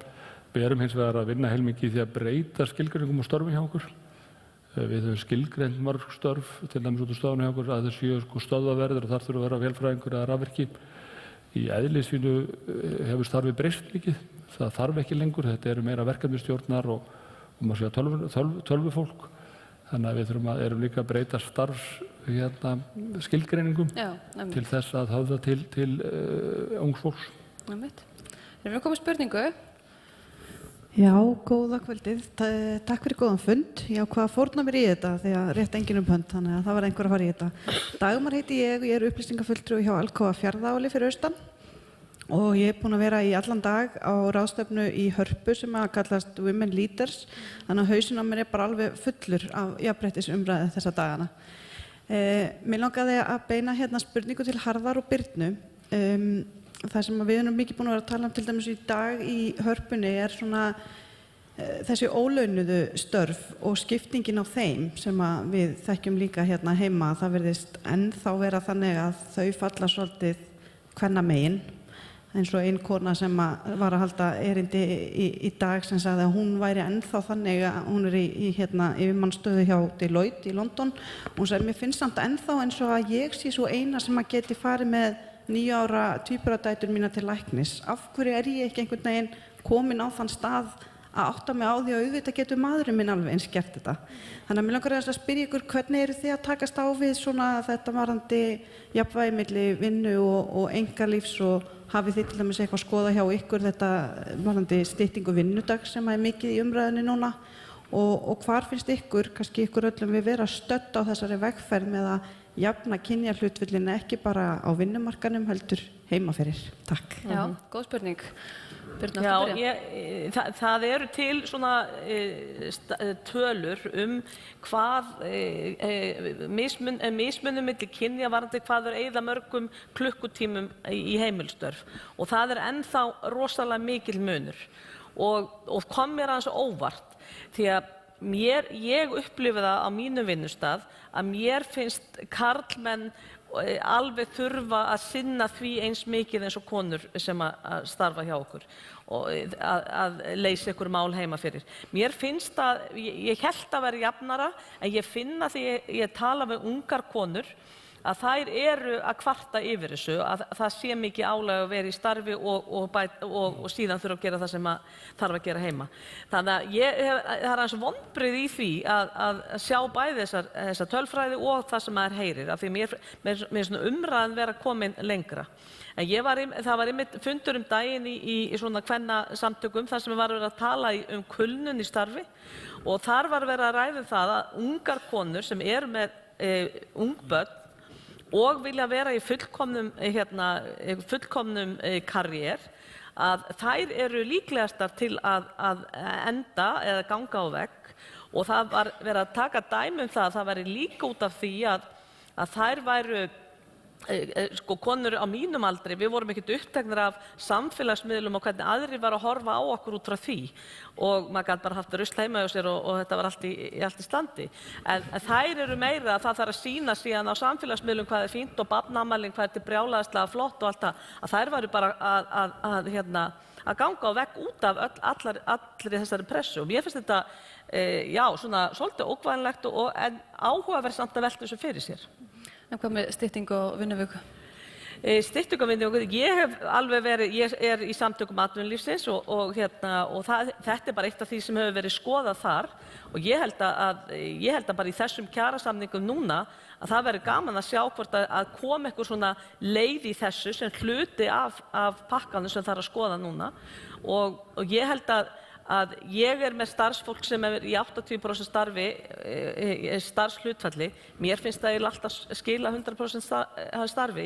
Speaker 3: Við erum hins vegar að vinna heilmikið í því að breyta skilgreiningum og störfum hjá okkur. Við höfum skilgreint mörg störf, til dæmis út úr stöðunum hjá okkur, að þeir séu stöðvaverðir og þar þurfa að vera vélfræðingur eða rafvirki. Í eðli sínu hefur starfið breyst mikið. Það þarf ekki lengur, þetta eru meira verkefnisstjórnar og maður segja tölvufólk. Þannig að við erum líka að breyta skilgreiningum til þess að höfða til ungs fólks.
Speaker 1: Erum við komið spurningu?
Speaker 8: Já, góða kvöldið. Takk fyrir góðan fund. Já, hvað fórna mér í þetta því að rétt enginn hönd, þannig að það var einhver að fara í þetta. Dagmar heiti ég og ég er upplýsingafulltrúi hjá Alcoa Fjarðaáli fyrir austan og ég er búin að vera í allan dag á ráðstefnu í Hörpu sem að kallast Women Leaders, þannig að hausinn á mér er bara alveg fullur af jafnréttisumræðu þessa dagana. Mér langaði að beina hérna spurningu til Harðar og Birnu. Það sem við erum mikið búin að vera að tala til dæmis í dag í Hörpunni er svona þessi ólaunuðu störf og skiptingin á þeim sem að við þekkjum líka hérna heima. Það virðist ennþá vera þannig að þau falla svolítið kvennamegin, eins og ein kona sem var að halda erindi í dag sem sagði að hún væri ennþá þannig að hún er í yfirmannsstöðu hjá Deloitte í London. Hún sagði, mér finnst samt ennþá eins og að ég sé svo eina sem að geti farið með 9 ára tvíburadætur mína til læknis. Af hverju er ég ekki einhvern veginn komin á þann stað að átta mig á því að auðvitað getur maðurinn minn alveg eins gert þetta. Þannig að mér langar að spyrja ykkur, hvernig eru þið að takast á við svona þetta varðandi jafnvægi milli vinnu og einkalífs og hafið þið til dæmis eitthvað að skoða hjá ykkur þetta varðandi styttingu vinnudags sem er mikið í umræðunni núna og hvar finnst ykkur, kannski ykkur öllum við vera stödd á þessari vegferð með að jafna kynjahlutföllin ekki bara á vinnumarkanum heldur heima fyrir. Takk.
Speaker 1: Já, góð spurning. Birna,
Speaker 7: Já, það eru til svona tölur hvað mismunum milli kynja varðandi hvað eyða mörgum klukkutímum í heimilstörf og það er ennþá rosalega mikil munur og kom mér aðeins óvart því að ég upplifi það á mínum vinnustað að mér finnst karlmenn alveg þurfa að sinna því eins mikið eins og konur sem að starfa hjá okkur og að leysa ykkur mál heima fyrir. Mér finnst að, ég held að vera jafnara en ég finna því ég tala með ungar konur að þær eru að kvarta yfir þessu, að það sé mikið álag að vera í starfi og síðan þurfa að gera það sem þarf að gera heima. Þannig að það er aðeins vonbrigði í því að sjá bæði þessa tölfræði og það sem maður heyrir, af því mér svona umræðan vera komin lengra. En það var einmitt fundur daginn í svona kvennasamtökum þar sem var verið að tala kulnun í starfi og þar var verið að ræða það að ungar konur sem eru með ung börn og vilja vera í fullkomnum karriér, að þær eru líklegastar til að enda eða ganga á vegg og það var verið að taka dæmi það væri líka út af því að þær væru konur á mínum aldri, við vorum ekkert uppteknir af samfélagsmiðlum og hvernig aðrir var að horfa á okkur út frá því og maður gæti bara haft rusl heima hjá sér og þetta var allt í standi. En þær eru meira að það þarf að sýna síðan á samfélagsmiðlum hvað er fínt og barnaafmælin hvað er til brjálæðislega flott og allt það, að þær væru bara að ganga á vegg út af allri þessari pressu og mér finnst þetta svona svolítið ógnvænlegt en áhugaverð samt að velta þessu fyrir sér.
Speaker 1: En hvað með styttingu og vinnuviku?
Speaker 7: Styttingu og vinnuviku, ég er í samtökum atvinnulífsins og þetta er bara eitt af því sem hefur verið skoðað þar og ég held að bara í þessum kjarasamningum núna að það verður gaman að sjá hvort að koma eitthvað svona leið í þessu sem hluti af pakkanum sem þarf að skoða núna og ég held að ég er með starfsfólk sem er í 80% starfshlutfalli. Mér finnst það alltaf skila 100% starfi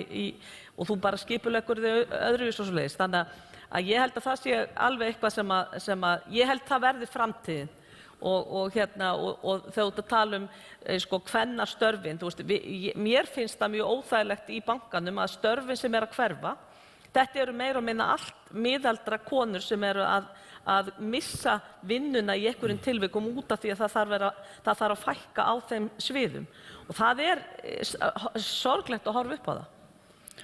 Speaker 7: og þú bara skipuleggur þig öðruvís og svoleiðis. Þannig að ég held að það sé alveg eitthvað sem ég held það verði framtíðin. Og þegar þú ert að tala kvennastörfin, mér finnst það mjög óþægilegt í bankanum að störfin sem er að hverfa, þetta eru meira og minna allt miðaldra konur sem eru að missa vinnuna í einhverjum tilvikum út af því að það þarf að fækka á þeim sviðum og það er sorglegt að horfa upp á það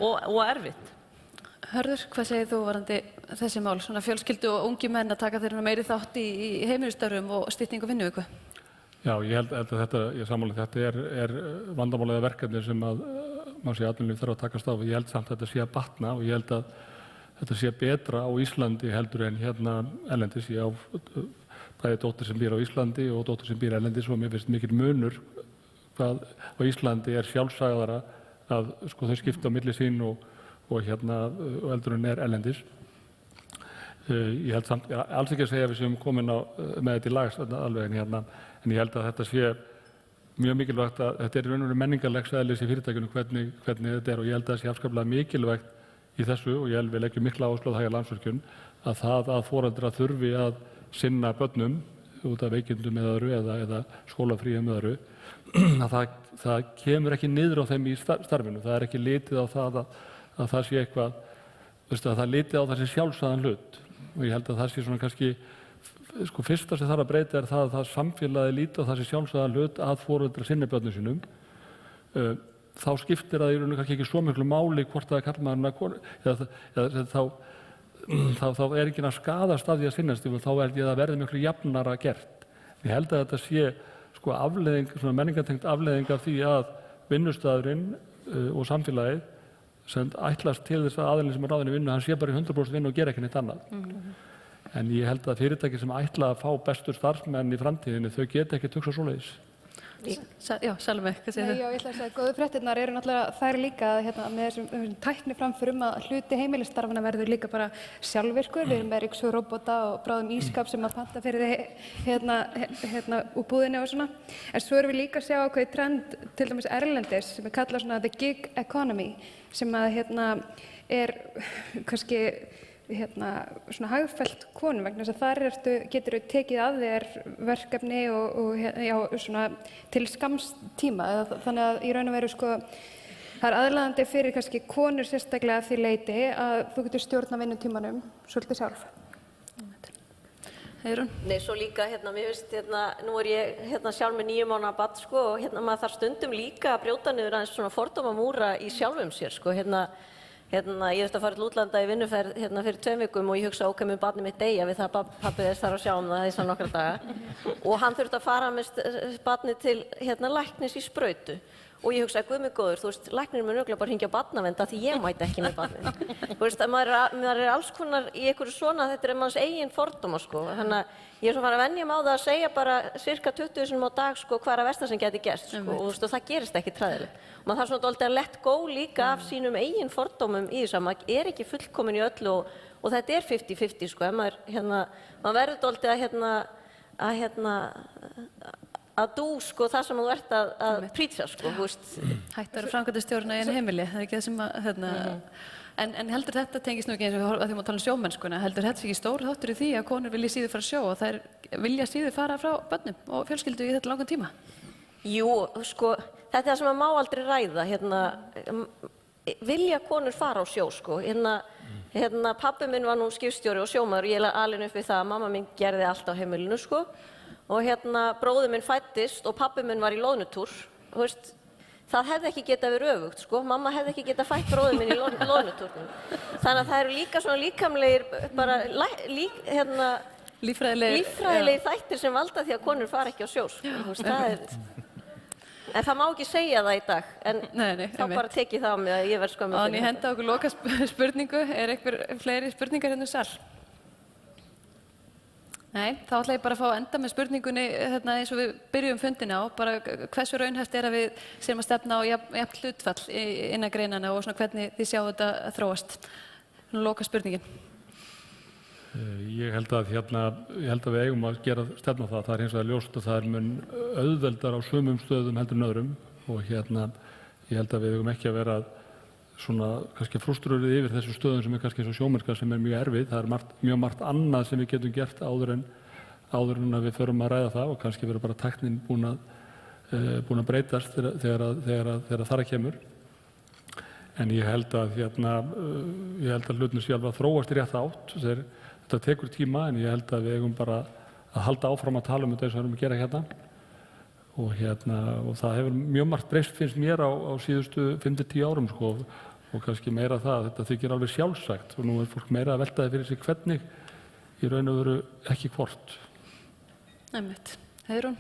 Speaker 7: og erfitt.
Speaker 1: Hörður, hvað segir þú varandi þessi mál? Svona fjölskyldu og ungi menn að taka þeirra meiri þátt í heimilisstörfum og styttingu vinnuviku?
Speaker 3: Já, ég held að þetta, ég sammála, þetta er vandamál eða verkefni sem að má segja atvinnulíf þarf að takast á. Ég held samt að þetta sé að batna og ég held að þetta sé betra á Íslandi heldur en hérna erlendis. Ég á bæði dóttur sem býr á Íslandi og dóttur sem býr erlendis og mér finnst mikill munur hvað á Íslandi er sjálfsagðara að sko þau skipta á milli sín og hérna heldur en er erlendis. Ég held samt, alls ekki að segja að við séum komin með þetta í lag alveg en ég held að þetta sé mjög mikilvægt að þetta er í raun og veru menningarlegs eðlis í fyrirtækinu hvernig þetta er og ég held að það sé afskaplega mikilvægt í þessu og ég held við leggjum mikla áherslu á það hjá Landsvirkjun að það að foreldrar þurfi að sinna börnum út af veikindum eða öðru eða skólafríum eða öðru að það kemur ekki niður á þeim í starfinu. Það er ekki litið á það að það sé eitthvað, að það litið á þessi sjálfsagðan hlut og ég held að það sé svona kannski sko fyrsta sem þarf að breyta er það að það samfélagi líti á þessi sjálfsagðan hlut að foreldrar sinni börnum sínum. Þá skiptir það í raun og kannski ekki svo miklu máli hvort það er karlmaðurinn eða þá er enginn að skaðast af því að sinnast þá held ég að það verði miklu jafnara gert. Ég held að þetta sé sko afleiðing, svona menningartengt afleiðing af því að vinnustaðurinn og samfélagið sem ætlast til þess að aðilinn sem er ráðinn í vinnu, hann sé bara í 100% vinnu og gera ekki neitt annað. En ég held að fyrirtæki sem ætla að fá bestur starfsmenn í framtíðinni, þau geta ekki hugsað svoleiðis.
Speaker 1: Já, Salome, hvað segir þú?
Speaker 5: Já, ég ætla að segja að góðu fréttirnar eru náttúrulega þær líka að með þessum tækniframförum að hluti heimilisstarfana verður líka bara sjálfvirkur. Við erum með ryksugurróbota og bráðum ískap sem að panta fyrir þið úr búðinni og svona. En svo erum við líka að sjá ákveðið trend til dæmis erlendis sem er kallað svona the gig economy sem að er kannski svona hagfellt konum vegna þess að þar getur þú tekið að þér verkefni og svona til skamms tíma þannig að í raun og veru sko það er aðlaðandi fyrir kannski konur sérstaklega því leyti að þú getur stjórna vinnutímanum svolítið sjálf.
Speaker 1: Heiðrún?
Speaker 4: Nei, svo líka mér finnst nú er ég sjálf með 9 mánaða barn sko og maður þarf stundum líka að brjóta niður aðeins svona fordómamúra í sjálfum sér sko ég þurfti að fara til útlanda í vinnuferð fyrir 2 vikum og ég hugsa ok, mun barnið mitt deyja við það að pabbi þess þarf að sjá það þessa nokkra daga og hann þurfti að fara með barnið til læknis í sprautu og ég hugsaði, guð mig góður, þú veist, læknirinn mun örugglega bara hringja á barnavernd af því ég mæti ekki með barnið. Þú veist, maður er alls konar í einhverju svona, þetta er manns eigin fordóma sko, þannig að ég er svo farin að venja mig á það að segja bara sirka 20 sinnum á dag sko hvað er að versta sem gæti gerst sko og þú veist, og það gerist ekki træðilega. Maður þarf svona dálítið að let go líka af sínum eigin fordómum í þess að maður er ekki fullkomin í öllu og þetta er 50-50 sko, ef maður verður dálítið að dú sko það sem þú ert að prýtsa sko, þú veist.
Speaker 1: Hætt að vera framkvæmdastjórinn á einu heimili, það er ekki það sem að, en heldur þetta tengist nú ekki eins og að því að tala um sjómennskuna, heldur þetta ekki stór þáttur í því að konur vilja síður fara að sjó og þær vilja síður fara frá börnum og fjölskyldu í þetta langan tíma?
Speaker 4: Jú, sko, þetta er það sem maður má aldrei ræða, vilja konur fara á sjó sko, pabbi minn var nú skipstjóri og sjómaður og ég alin upp við það að mamma mín gerði allt á heimilinu sko og bróðir minn fæddist og pabbi minn var í loðnutúr, þú veist, það hefði ekki getað verið öfugt, sko, mamma hefði ekki getað fætt bróðir minn í loðnutúrnum. Þannig að það eru líka svona líkamlegir, bara, líffræðilegir þættir sem valda því að konur fara ekki á sjó, sko, þú veist, það er... En það má ekki segja það í dag, en þá bara tekið það á mig að ég verð skömmu fyrir.
Speaker 1: Þannig henda okkur loka spurningu, er einhver fleiri spurningar hérna í sal? Nei, þá ætla ég bara að fá að enda með spurningunni eins og við byrjum fundina á, bara hversu raunhæft er að við séum að stefna á jafn hlutfall innan greinanna og svona hvernig þið sjáu þetta að þróast. Loka spurningin.
Speaker 3: Ég held að við eigum að gera stefna á það. Það er hins vegar ljóst og það er mun auðveldar á sumum stöðum heldur en öðrum og ég held að við eigum ekki að vera svona kannski frústrurðið yfir þessu stöðum sem er kannski eins og sjómennska sem er mjög erfið. Það er mjög margt annað sem við getum gert áður en að við förum að ræða það og kannski verður bara tæknin búin að breytast þegar þar kemur. En ég held að hlutin sé alveg að þróast í rétta átt. Þetta tekur tíma en ég held að við eigum bara að halda áfram að tala um þetta eins og við erum að gera hérna. Og það hefur mjög margt breyst finnst mér á síðustu 5-10 árum sko. og kannski meira það að þetta þykir alveg sjálfsagt og nú er fólk meira að velta það fyrir sig hvernig í raun og veru ekki hvort.
Speaker 1: Einmitt. Heiðrún?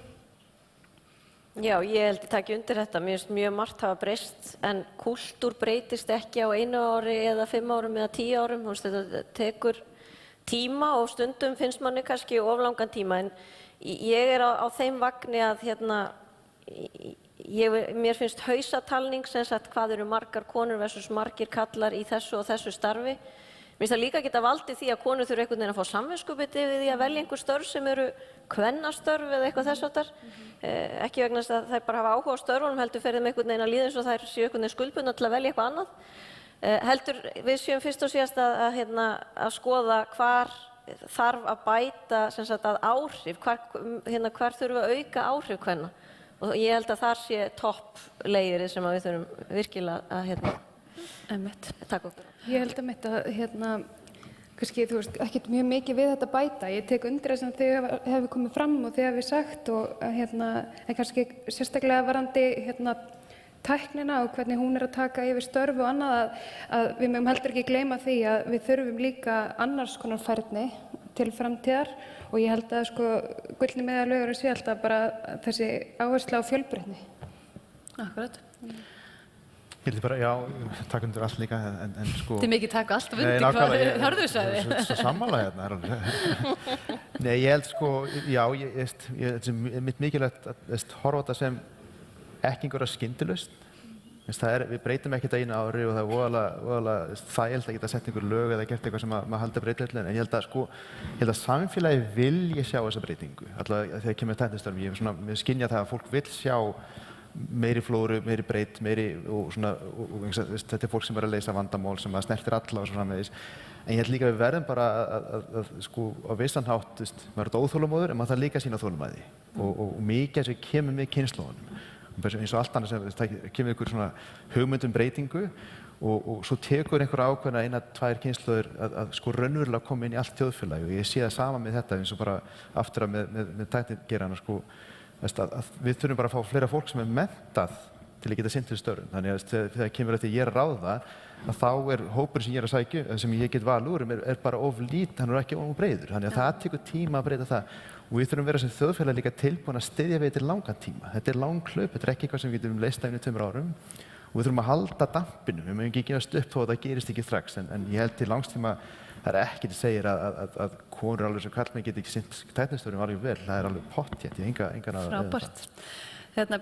Speaker 4: Já, ég held ég taki undir þetta. Mér finnst mjög margt hafa breyst en kúltúr breytist ekki á 1 ári eða 5 árum eða 10 árum. Þú veist, þetta tekur tíma og stundum finnst manni kannski of langan tíma en ég er á þeim vagni að mér finnst hausatalning sem sagt hvað eru margar konur versus margir kallar í þessu og þessu starfi. Mér finnst það líka geta valdið því að konur þurfa einhvern veginn að fá samviskubiti við því að velja einhver störf sem eru kvennastörf eða eitthvað þess háttar. Ekki vegna þess að þær bara hafa áhuga á störfunum heldur fer þeim einhvern veginn að líða eins og þær séu einhvern veginn skuldbundnar til að velja eitthvað annað. Heldur við séum fyrst og síðast að skoða hvar þarf að bæta sem sagt að áhrif, hvar þurfum við að auka áhrif kvenna. Og ég held að þar sé topplegirið sem við þurfum virkilega að taka okkur á.
Speaker 5: Ég held að kannski, þú veist, ekkert mjög mikið við þetta bæta. Ég tek undir það sem þið hefur komið fram og þið hefur sagt og en kannski sérstaklega varðandi tæknina og hvernig hún er að taka yfir störf og annað að við megum heldur ekki gleyma því að við þurfum líka annars konar færni til framtíðar og ég held að gullni meðalvegurinn sé alltaf bara þessi áhersla á fjölbreytni.
Speaker 1: Akkurat.
Speaker 6: Ég held bara, já, takk undir allt líka, en
Speaker 1: Þetta er mikið takk allt undir hvað Hörður sagði.
Speaker 6: Svo sammála Nei, ég held já, þetta er mitt mikilvægt að horfa þetta sem ekki einhverja skyndilausn. Við breytum ekki þetta 1 ári og það er voðalega þægilegt að geta sett einhver lög eða gert eitthvað sem maður haldi að breyta öllu. En ég held að samfélagi vilji sjá þessa breytingu. Alltaf þegar kemur tæknistörfum, ég skynja það að fólk vill sjá meiri flóru, meiri breytt, og þetta er fólk sem er að leysa vandamál sem snertir alla og svo framvegis. En ég held líka að við verðum bara að á vissan hátt, maður er óþolinmóður en maður þarf líka að sýna þolinmæði og mikið sem kemur með kynslóðunum. Eins og allt annað sem kemur ykkur svona hugmyndum breytingu og svo tekur einhverja ákveðna 1-2 kynslóðir að raunverulega koma inn í allt þjóðfélagi og ég sé það sama með þetta eins og bara aftur að með tæknigeirana að við þurfum bara að fá fleira fólk sem er menntað til að geta sinnt þessu störfum. Þannig að þegar kemur að því ég er að ráða að þá er hópurinn sem ég er að sækja, sem ég get valið úr, er bara of lítið, hann er ekki of breiður. Þannig að það tekur tíma að breyta það. Og við þurfum að vera sem þjóðfélag líka tilbúin að styðja við til langan tíma. Þetta er langhlaup, þetta er ekki eitthvað sem við getum leyst af 1-2 árum. Og við þurfum að halda dampinu, við mögum ekki gefast upp þó að það gerist ekki strax. En ég held til langstíma, það er ekkert sem segir að konur alveg sem karlmenn geti ekki sinnt tæknistörfum alveg vel. Það er alveg pottþétt, ég hef engan að
Speaker 1: Frábært.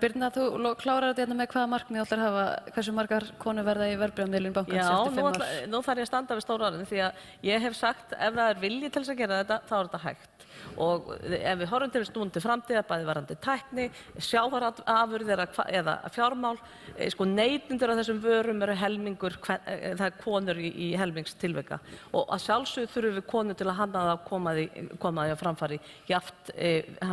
Speaker 1: Birna, þú klárar þetta með hvaða markmið ætlar að hafa, hversu margar konur verða í verðbréfamiðlun bankans eftir 5 ár?
Speaker 7: Já, nú þarf ég að standa við stóra orðin því að ég hef sagt ef það er vilji til þess að gera þetta, þá er þetta hægt. Og ef við horfum til snúandi framtíðar, bæði varðandi tækni, sjávarafurðir eða fjármál, neytendur af þessum vörum eru helmingur, það er konur í helmingstilvika. Og að sjálfsögðu þurfum við konur til að hanna það að koma því að framfari jafnt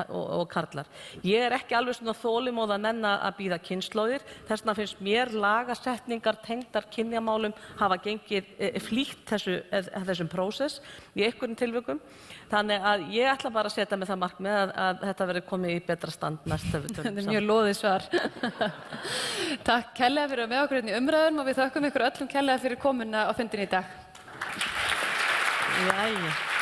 Speaker 7: og karlar. Ég er ekki alveg svona þolinmóð að nenna að bíða kynslóðir, þess vegna finnst mér lagasetningar tengdar kynjamálum hafa gengið flýtt þessum prósess í einhverjum tilvikum. Þannig að ég ætla bara að setja með það markmið að þetta verði komið í betra stand næst þegar við tölum saman.
Speaker 1: Þetta er mjög loðið svar. Takk kærlega fyrir að með okkur í umræðum og við þökkum ykkur öllum kærlega fyrir komuna á fundinn í dag.
Speaker 7: Jæja.